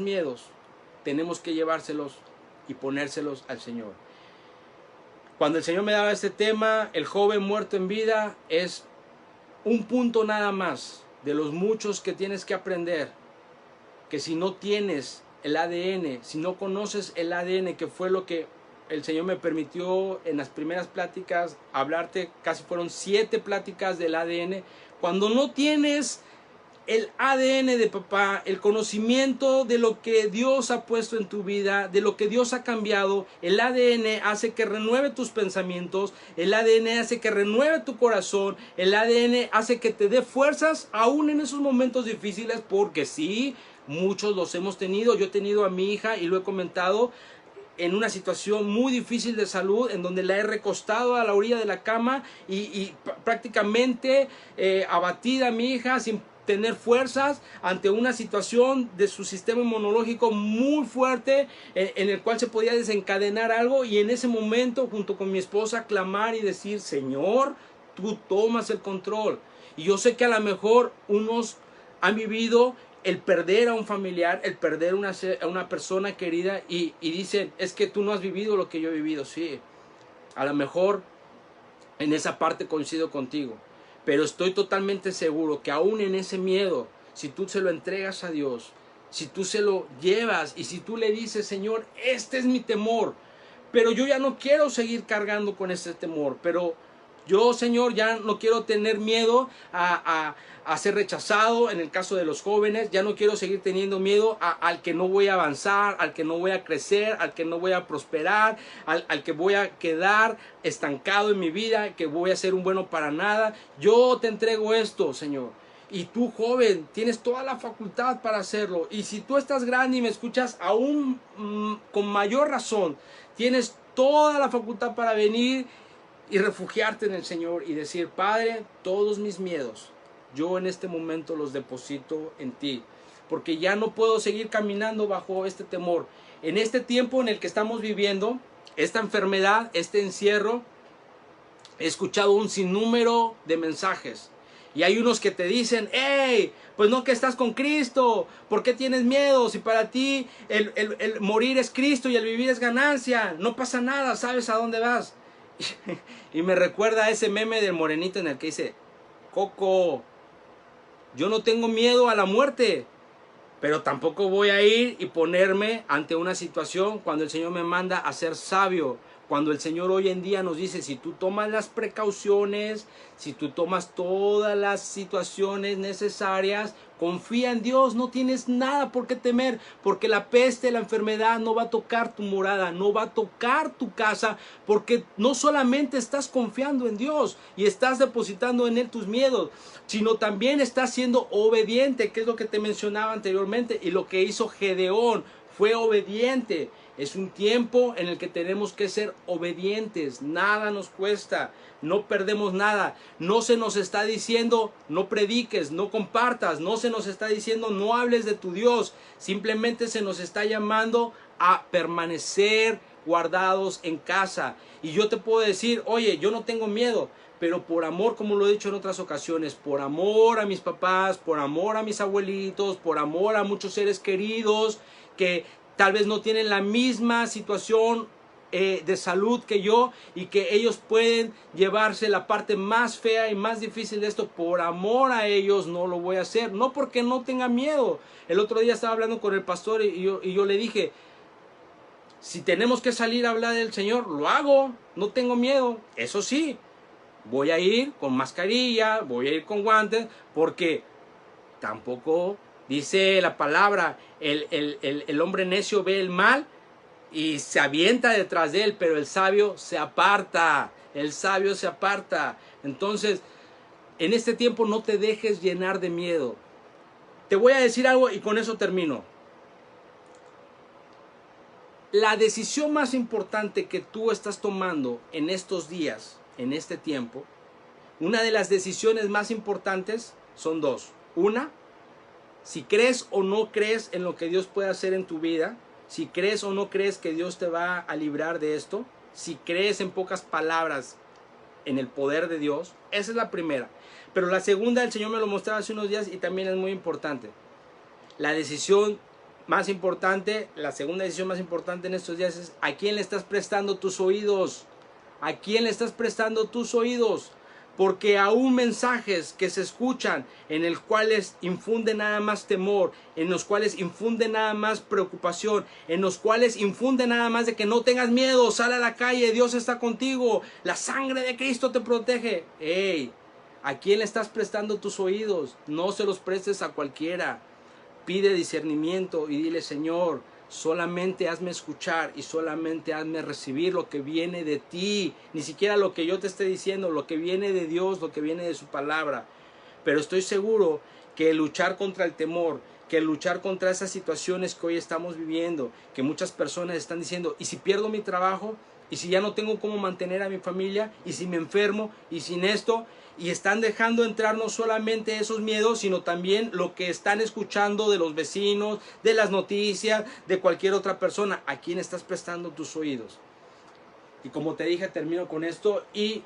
miedos tenemos que llevárselos y ponérselos al Señor. Cuando el Señor me daba este tema, el joven muerto en vida, es un punto nada más de los muchos que tienes que aprender. Que si no tienes el ADN, si no conoces el ADN, que fue lo que el Señor me permitió en las primeras pláticas hablarte, casi fueron 7 pláticas del ADN. Cuando no tienes el ADN de papá, el conocimiento de lo que Dios ha puesto en tu vida, de lo que Dios ha cambiado, el ADN hace que renueve tus pensamientos, el ADN hace que renueve tu corazón, el ADN hace que te dé fuerzas aún en esos momentos difíciles, porque sí, muchos los hemos tenido. Yo he tenido a mi hija, y lo he comentado, en una situación muy difícil de salud, en donde la he recostado a la orilla de la cama y prácticamente abatida a mi hija, sin tener fuerzas, ante una situación de su sistema inmunológico muy fuerte, en el cual se podía desencadenar algo, y en ese momento, junto con mi esposa, clamar y decir: Señor, tú tomas el control. Y yo sé que a lo mejor unos han vivido el perder a un familiar, el perder a una persona querida, y dicen: es que tú no has vivido lo que yo he vivido. Sí, a lo mejor en esa parte coincido contigo, pero estoy totalmente seguro que aún en ese miedo, si tú se lo entregas a Dios, si tú se lo llevas y si tú le dices: Señor, este es mi temor, pero yo ya no quiero seguir cargando con este temor, pero yo, Señor, ya no quiero tener miedo a ser rechazado. En el caso de los jóvenes, ya no quiero seguir teniendo miedo al que no voy a avanzar, al que no voy a crecer, al que no voy a prosperar, al que voy a quedar estancado en mi vida, que voy a ser un bueno para nada. Yo te entrego esto, Señor. Y tú, joven, tienes toda la facultad para hacerlo. Y si tú estás grande y me escuchas, aún con mayor razón, tienes toda la facultad para venir y refugiarte en el Señor y decir: Padre, todos mis miedos, yo en este momento los deposito en ti, porque ya no puedo seguir caminando bajo este temor. En este tiempo en el que estamos viviendo, esta enfermedad, este encierro, he escuchado un sinnúmero de mensajes. Y hay unos que te dicen: hey, pues no, que estás con Cristo, ¿por qué tienes miedo? Si para ti el morir es Cristo y el vivir es ganancia, no pasa nada, sabes a dónde vas. Y me recuerda a ese meme del morenito en el que dice: Coco, yo no tengo miedo a la muerte, pero tampoco voy a ir y ponerme ante una situación cuando el Señor me manda a ser sabio. Cuando el Señor hoy en día nos dice: si tú tomas las precauciones, si tú tomas todas las situaciones necesarias, confía en Dios, no tienes nada por qué temer, porque la peste, la enfermedad no va a tocar tu morada, no va a tocar tu casa, porque no solamente estás confiando en Dios y estás depositando en Él tus miedos, sino también estás siendo obediente, que es lo que te mencionaba anteriormente, y lo que hizo Gedeón, fue obediente. Es un tiempo en el que tenemos que ser obedientes. Nada nos cuesta, no perdemos nada. No se nos está diciendo: no prediques, no compartas. No se nos está diciendo: no hables de tu Dios. Simplemente se nos está llamando a permanecer guardados en casa. Y yo te puedo decir: oye, yo no tengo miedo, pero por amor, como lo he dicho en otras ocasiones, por amor a mis papás, por amor a mis abuelitos, por amor a muchos seres queridos que tal vez no tienen la misma situación de salud que yo, y que ellos pueden llevarse la parte más fea y más difícil de esto, por amor a ellos no lo voy a hacer, no porque no tenga miedo. El otro día estaba hablando con el pastor y yo le dije: si tenemos que salir a hablar del Señor, lo hago, no tengo miedo. Eso sí, voy a ir con mascarilla, voy a ir con guantes, porque tampoco Dice la palabra, el hombre necio ve el mal y se avienta detrás de él, pero el sabio se aparta. El sabio se aparta. Entonces, en este tiempo no te dejes llenar de miedo. Te voy a decir algo y con eso termino. La decisión más importante que tú estás tomando en estos días, en este tiempo, una de las decisiones más importantes son dos. Una, si crees o no crees en lo que Dios puede hacer en tu vida, si crees o no crees que Dios te va a librar de esto, si crees en pocas palabras en el poder de Dios, esa es la primera. Pero la segunda, el Señor me lo mostraba hace unos días y también es muy importante. La decisión más importante, la segunda decisión más importante en estos días es a quién le estás prestando tus oídos. ¿A quién le estás prestando tus oídos? Porque aún mensajes que se escuchan en los cuales infunden nada más temor, en los cuales infunden nada más preocupación, en los cuales infunden nada más de que no tengas miedo, sal a la calle, Dios está contigo, la sangre de Cristo te protege. ¡Ey! ¿A quién le estás prestando tus oídos? No se los prestes a cualquiera. Pide discernimiento y dile, Señor, solamente hazme escuchar y solamente hazme recibir lo que viene de ti. Ni siquiera lo que yo te esté diciendo, lo que viene de Dios, lo que viene de su palabra. Pero estoy seguro que luchar contra el temor, que luchar contra esas situaciones que hoy estamos viviendo, que muchas personas están diciendo, ¿y si pierdo mi trabajo? ¿Y si ya no tengo cómo mantener a mi familia? ¿Y si me enfermo? ¿Y sin esto? Y están dejando entrar no solamente esos miedos, sino también lo que están escuchando de los vecinos, de las noticias, de cualquier otra persona. ¿A quién estás prestando tus oídos? Y como te dije, termino con esto. Y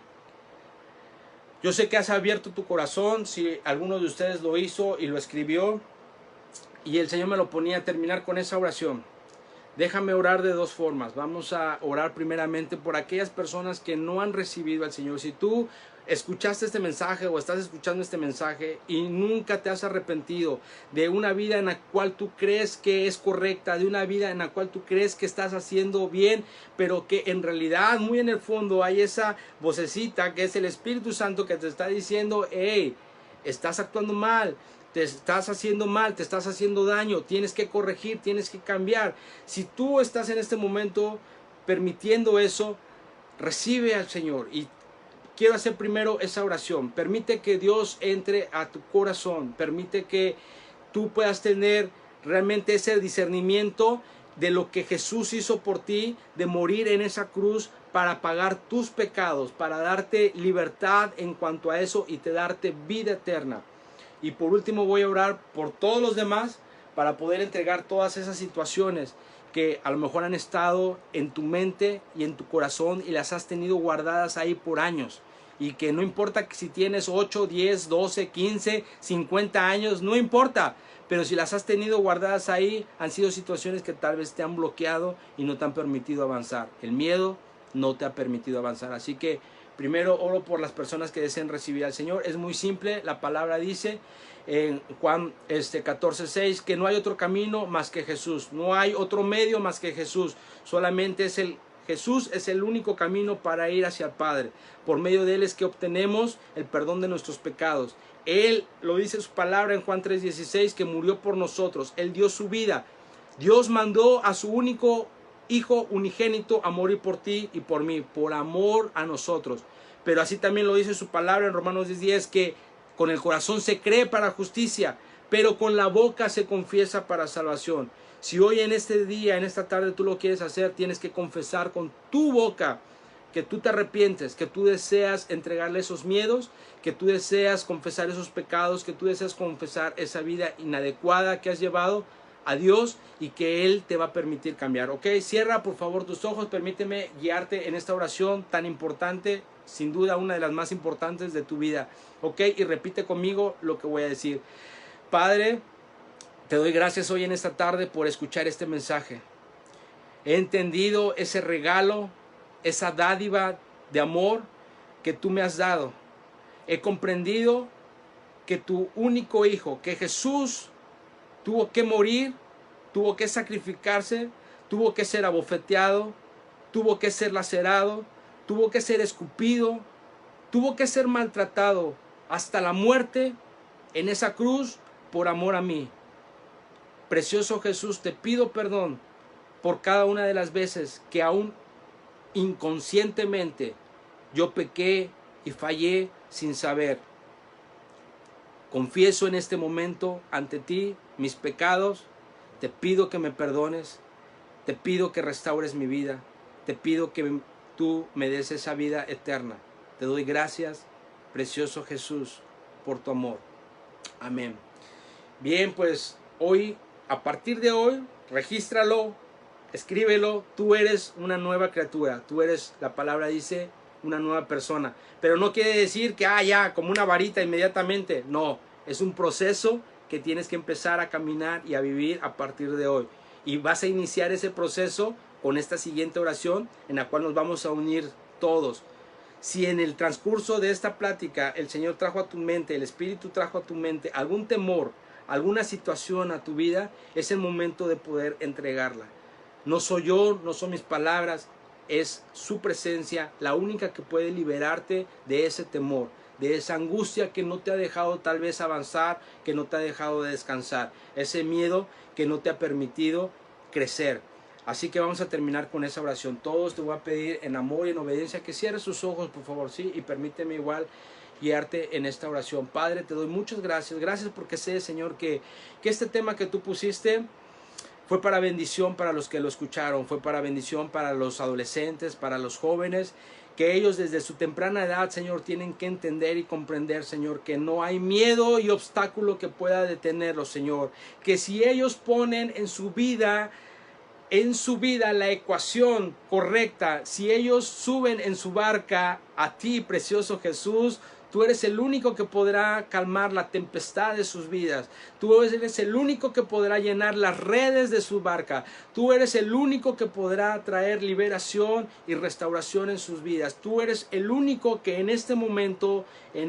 yo sé que has abierto tu corazón, si alguno de ustedes lo hizo y lo escribió, y el Señor me lo ponía a terminar con esa oración. Déjame orar de dos formas. Vamos a orar primeramente por aquellas personas que no han recibido al Señor. Si tú escuchaste este mensaje o estás escuchando este mensaje y nunca te has arrepentido de una vida en la cual tú crees que es correcta, de una vida en la cual tú crees que estás haciendo bien, pero que en realidad muy en el fondo hay esa vocecita que es el Espíritu Santo que te está diciendo, hey, estás actuando mal, te estás haciendo mal, te estás haciendo daño, tienes que corregir, tienes que cambiar. Si tú estás en este momento permitiendo eso, recibe al Señor. Y quiero hacer primero esa oración. Permite que Dios entre a tu corazón, permite que tú puedas tener realmente ese discernimiento de lo que Jesús hizo por ti, de morir en esa cruz para pagar tus pecados, para darte libertad en cuanto a eso y te darte vida eterna. Y por último voy a orar por todos los demás para poder entregar todas esas situaciones que a lo mejor han estado en tu mente y en tu corazón y las has tenido guardadas ahí por años. Y que no importa si tienes 8, 10, 12, 15, 50 años, no importa. Pero si las has tenido guardadas ahí, han sido situaciones que tal vez te han bloqueado y no te han permitido avanzar. El miedo no te ha permitido avanzar. Así que primero oro por las personas que deseen recibir al Señor. Es muy simple, la palabra dice en Juan 14:6 que no hay otro camino más que Jesús. No hay otro medio más que Jesús. Solamente Jesús es el único camino para ir hacia el Padre. Por medio de Él es que obtenemos el perdón de nuestros pecados. Él lo dice su palabra en Juan 3:16 que murió por nosotros. Él dio su vida. Dios mandó a su único Hijo unigénito a morir por ti y por mí, por amor a nosotros. Pero así también lo dice su palabra en Romanos 10:10 que con el corazón se cree para justicia, pero con la boca se confiesa para salvación. Si hoy en este día, en esta tarde tú lo quieres hacer, tienes que confesar con tu boca que tú te arrepientes, que tú deseas entregarle esos miedos, que tú deseas confesar esos pecados, que tú deseas confesar esa vida inadecuada que has llevado a Dios y que Él te va a permitir cambiar. Ok, cierra por favor tus ojos, permíteme guiarte en esta oración tan importante, sin duda una de las más importantes de tu vida. Ok, y repite conmigo lo que voy a decir. Padre, te doy gracias hoy en esta tarde por escuchar este mensaje. He entendido ese regalo, esa dádiva de amor que tú me has dado. He comprendido que tu único hijo, que Jesús, tuvo que morir, tuvo que sacrificarse, tuvo que ser abofeteado, tuvo que ser lacerado, tuvo que ser escupido, tuvo que ser maltratado hasta la muerte en esa cruz por amor a mí. Precioso Jesús, te pido perdón por cada una de las veces que aún inconscientemente yo pequé y fallé sin saber. Confieso en este momento ante ti mis pecados, te pido que me perdones, te pido que restaures mi vida, te pido que tú me des esa vida eterna. Te doy gracias, precioso Jesús, por tu amor. Amén. Bien, pues hoy, a partir de hoy, regístralo, escríbelo, tú eres una nueva criatura, tú eres, la palabra dice, una nueva persona. Pero no quiere decir que, ya, como una varita inmediatamente. No, es un proceso que tienes que empezar a caminar y a vivir a partir de hoy. Y vas a iniciar ese proceso con esta siguiente oración en la cual nos vamos a unir todos. Si en el transcurso de esta plática el Señor trajo a tu mente, el Espíritu trajo a tu mente algún temor, alguna situación a tu vida, es el momento de poder entregarla. No soy yo, no son mis palabras, es su presencia la única que puede liberarte de ese temor, de esa angustia que no te ha dejado tal vez avanzar, que no te ha dejado de descansar, ese miedo que no te ha permitido crecer. Así que vamos a terminar con esa oración. Todos te voy a pedir en amor y en obediencia que cierres sus ojos, por favor, sí, y permíteme igual guiarte en esta oración. Padre, te doy muchas gracias. Gracias porque sé, Señor, que este tema que tú pusiste fue para bendición para los que lo escucharon, fue para bendición para los adolescentes, para los jóvenes, que ellos desde su temprana edad, Señor, tienen que entender y comprender, Señor, que no hay miedo y obstáculo que pueda detenerlos, Señor, que si ellos ponen en su vida la ecuación correcta, si ellos suben en su barca a ti, precioso Jesús, tú eres el único que podrá calmar la tempestad de sus vidas. Tú eres el único que podrá llenar las redes de su barca. Tú eres el único que podrá traer liberación y restauración en sus vidas. Tú eres el único que en este momento,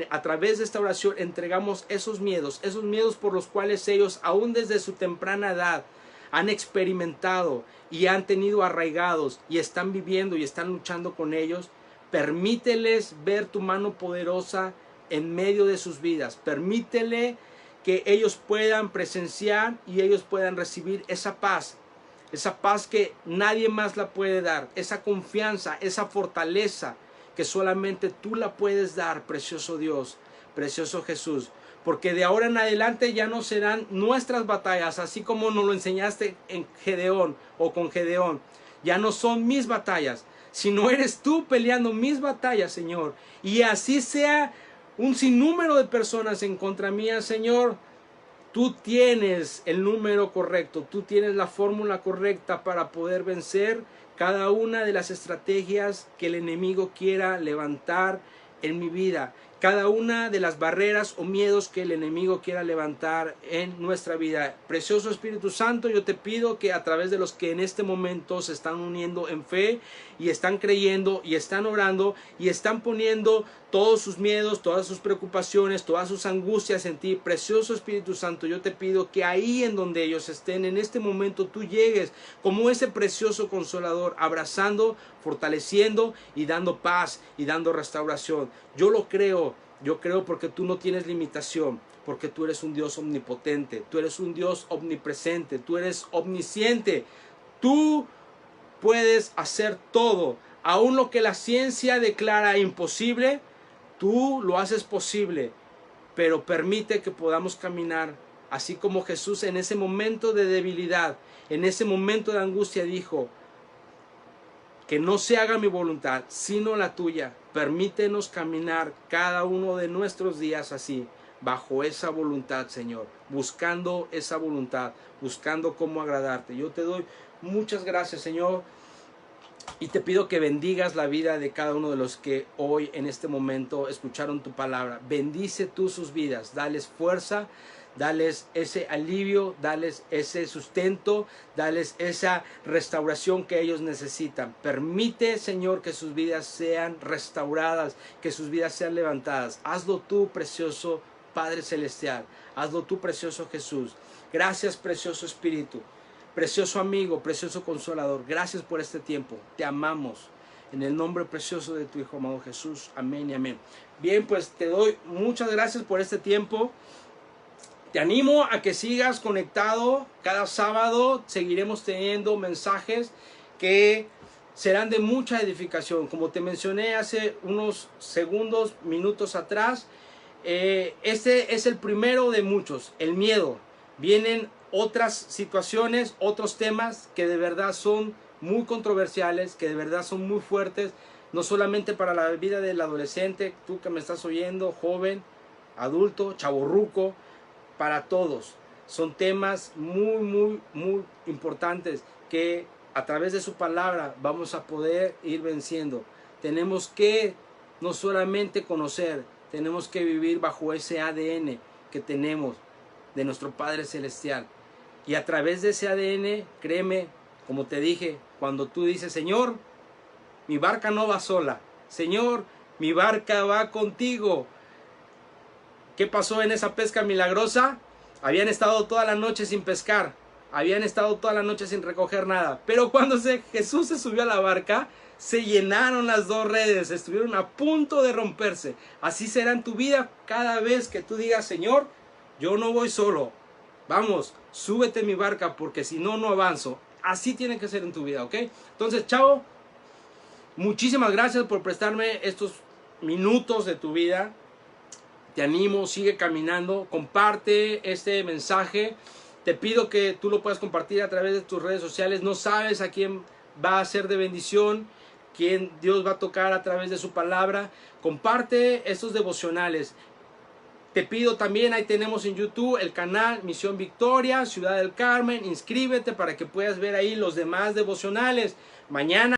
a través de esta oración, entregamos esos miedos por los cuales ellos, aún desde su temprana edad, han experimentado y han tenido arraigados y están viviendo y están luchando con ellos. Permíteles ver tu mano poderosa en medio de sus vidas. Permítele que ellos puedan presenciar y ellos puedan recibir esa paz que nadie más la puede dar, esa confianza, esa fortaleza que solamente tú la puedes dar, precioso Dios, precioso Jesús. Porque de ahora en adelante ya no serán nuestras batallas, así como nos lo enseñaste en Gedeón o con Gedeón. Ya no son mis batallas, sino eres tú peleando mis batallas, Señor. Y así sea un sinnúmero de personas en contra mía, Señor, tú tienes el número correcto, tú tienes la fórmula correcta para poder vencer cada una de las estrategias que el enemigo quiera levantar en mi vida. Cada una de las barreras o miedos que el enemigo quiera levantar en nuestra vida. Precioso Espíritu Santo, yo te pido que a través de los que en este momento se están uniendo en fe y están creyendo y están orando y están poniendo todos sus miedos, todas sus preocupaciones, todas sus angustias en ti, precioso Espíritu Santo, yo te pido que ahí en donde ellos estén, en este momento tú llegues como ese precioso consolador, abrazando, fortaleciendo y dando paz y dando restauración. Yo lo creo. Yo creo porque tú no tienes limitación, porque tú eres un Dios omnipotente, tú eres un Dios omnipresente, tú eres omnisciente. Tú puedes hacer todo, aun lo que la ciencia declara imposible, tú lo haces posible, pero permite que podamos caminar, así como Jesús en ese momento de debilidad, en ese momento de angustia dijo, que no se haga mi voluntad, sino la tuya. Permítenos caminar cada uno de nuestros días así, bajo esa voluntad, Señor, buscando esa voluntad, buscando cómo agradarte. Yo te doy muchas gracias, Señor, y te pido que bendigas la vida de cada uno de los que hoy, en este momento, escucharon tu palabra. Bendice tú sus vidas, dales fuerza, dales ese alivio, dales ese sustento, dales esa restauración que ellos necesitan. Permite, Señor, que sus vidas sean restauradas, que sus vidas sean levantadas. Hazlo tú, precioso Padre Celestial. Hazlo tú, precioso Jesús. Gracias, precioso Espíritu. Precioso amigo, precioso consolador. Gracias por este tiempo. Te amamos. En el nombre precioso de tu Hijo amado Jesús. Amén y amén. Bien, pues te doy muchas gracias por este tiempo. Te animo a que sigas conectado. Cada sábado seguiremos teniendo mensajes que serán de mucha edificación. Como te mencioné hace unos segundos, minutos atrás, este es el primero de muchos, el miedo. Vienen otras situaciones, otros temas que de verdad son muy controversiales, que de verdad son muy fuertes, no solamente para la vida del adolescente, tú que me estás oyendo, joven, adulto, chavorruco, para todos. Son temas muy importantes que a través de su palabra vamos a poder ir venciendo. Tenemos que no solamente conocer, tenemos que vivir bajo ese ADN que tenemos de nuestro Padre Celestial. Y a través de ese ADN, créeme, como te dije, cuando tú dices, Señor, mi barca no va sola. Señor, mi barca va contigo. ¿Qué pasó en esa pesca milagrosa? Habían estado toda la noche sin pescar. Habían estado toda la noche sin recoger nada. Pero cuando Jesús se subió a la barca, se llenaron las dos redes. Estuvieron a punto de romperse. Así será en tu vida cada vez que tú digas, Señor, yo no voy solo. Vamos, súbete en mi barca porque si no, no avanzo. Así tiene que ser en tu vida, ¿ok? Entonces, chavo, muchísimas gracias por prestarme estos minutos de tu vida. Te animo, sigue caminando, comparte este mensaje. Te pido que tú lo puedas compartir a través de tus redes sociales. No sabes a quién va a ser de bendición, quién Dios va a tocar a través de su palabra. Comparte estos devocionales. Te pido también, ahí tenemos en YouTube el canal Misión Victoria, Ciudad del Carmen. Inscríbete para que puedas ver ahí los demás devocionales. Mañana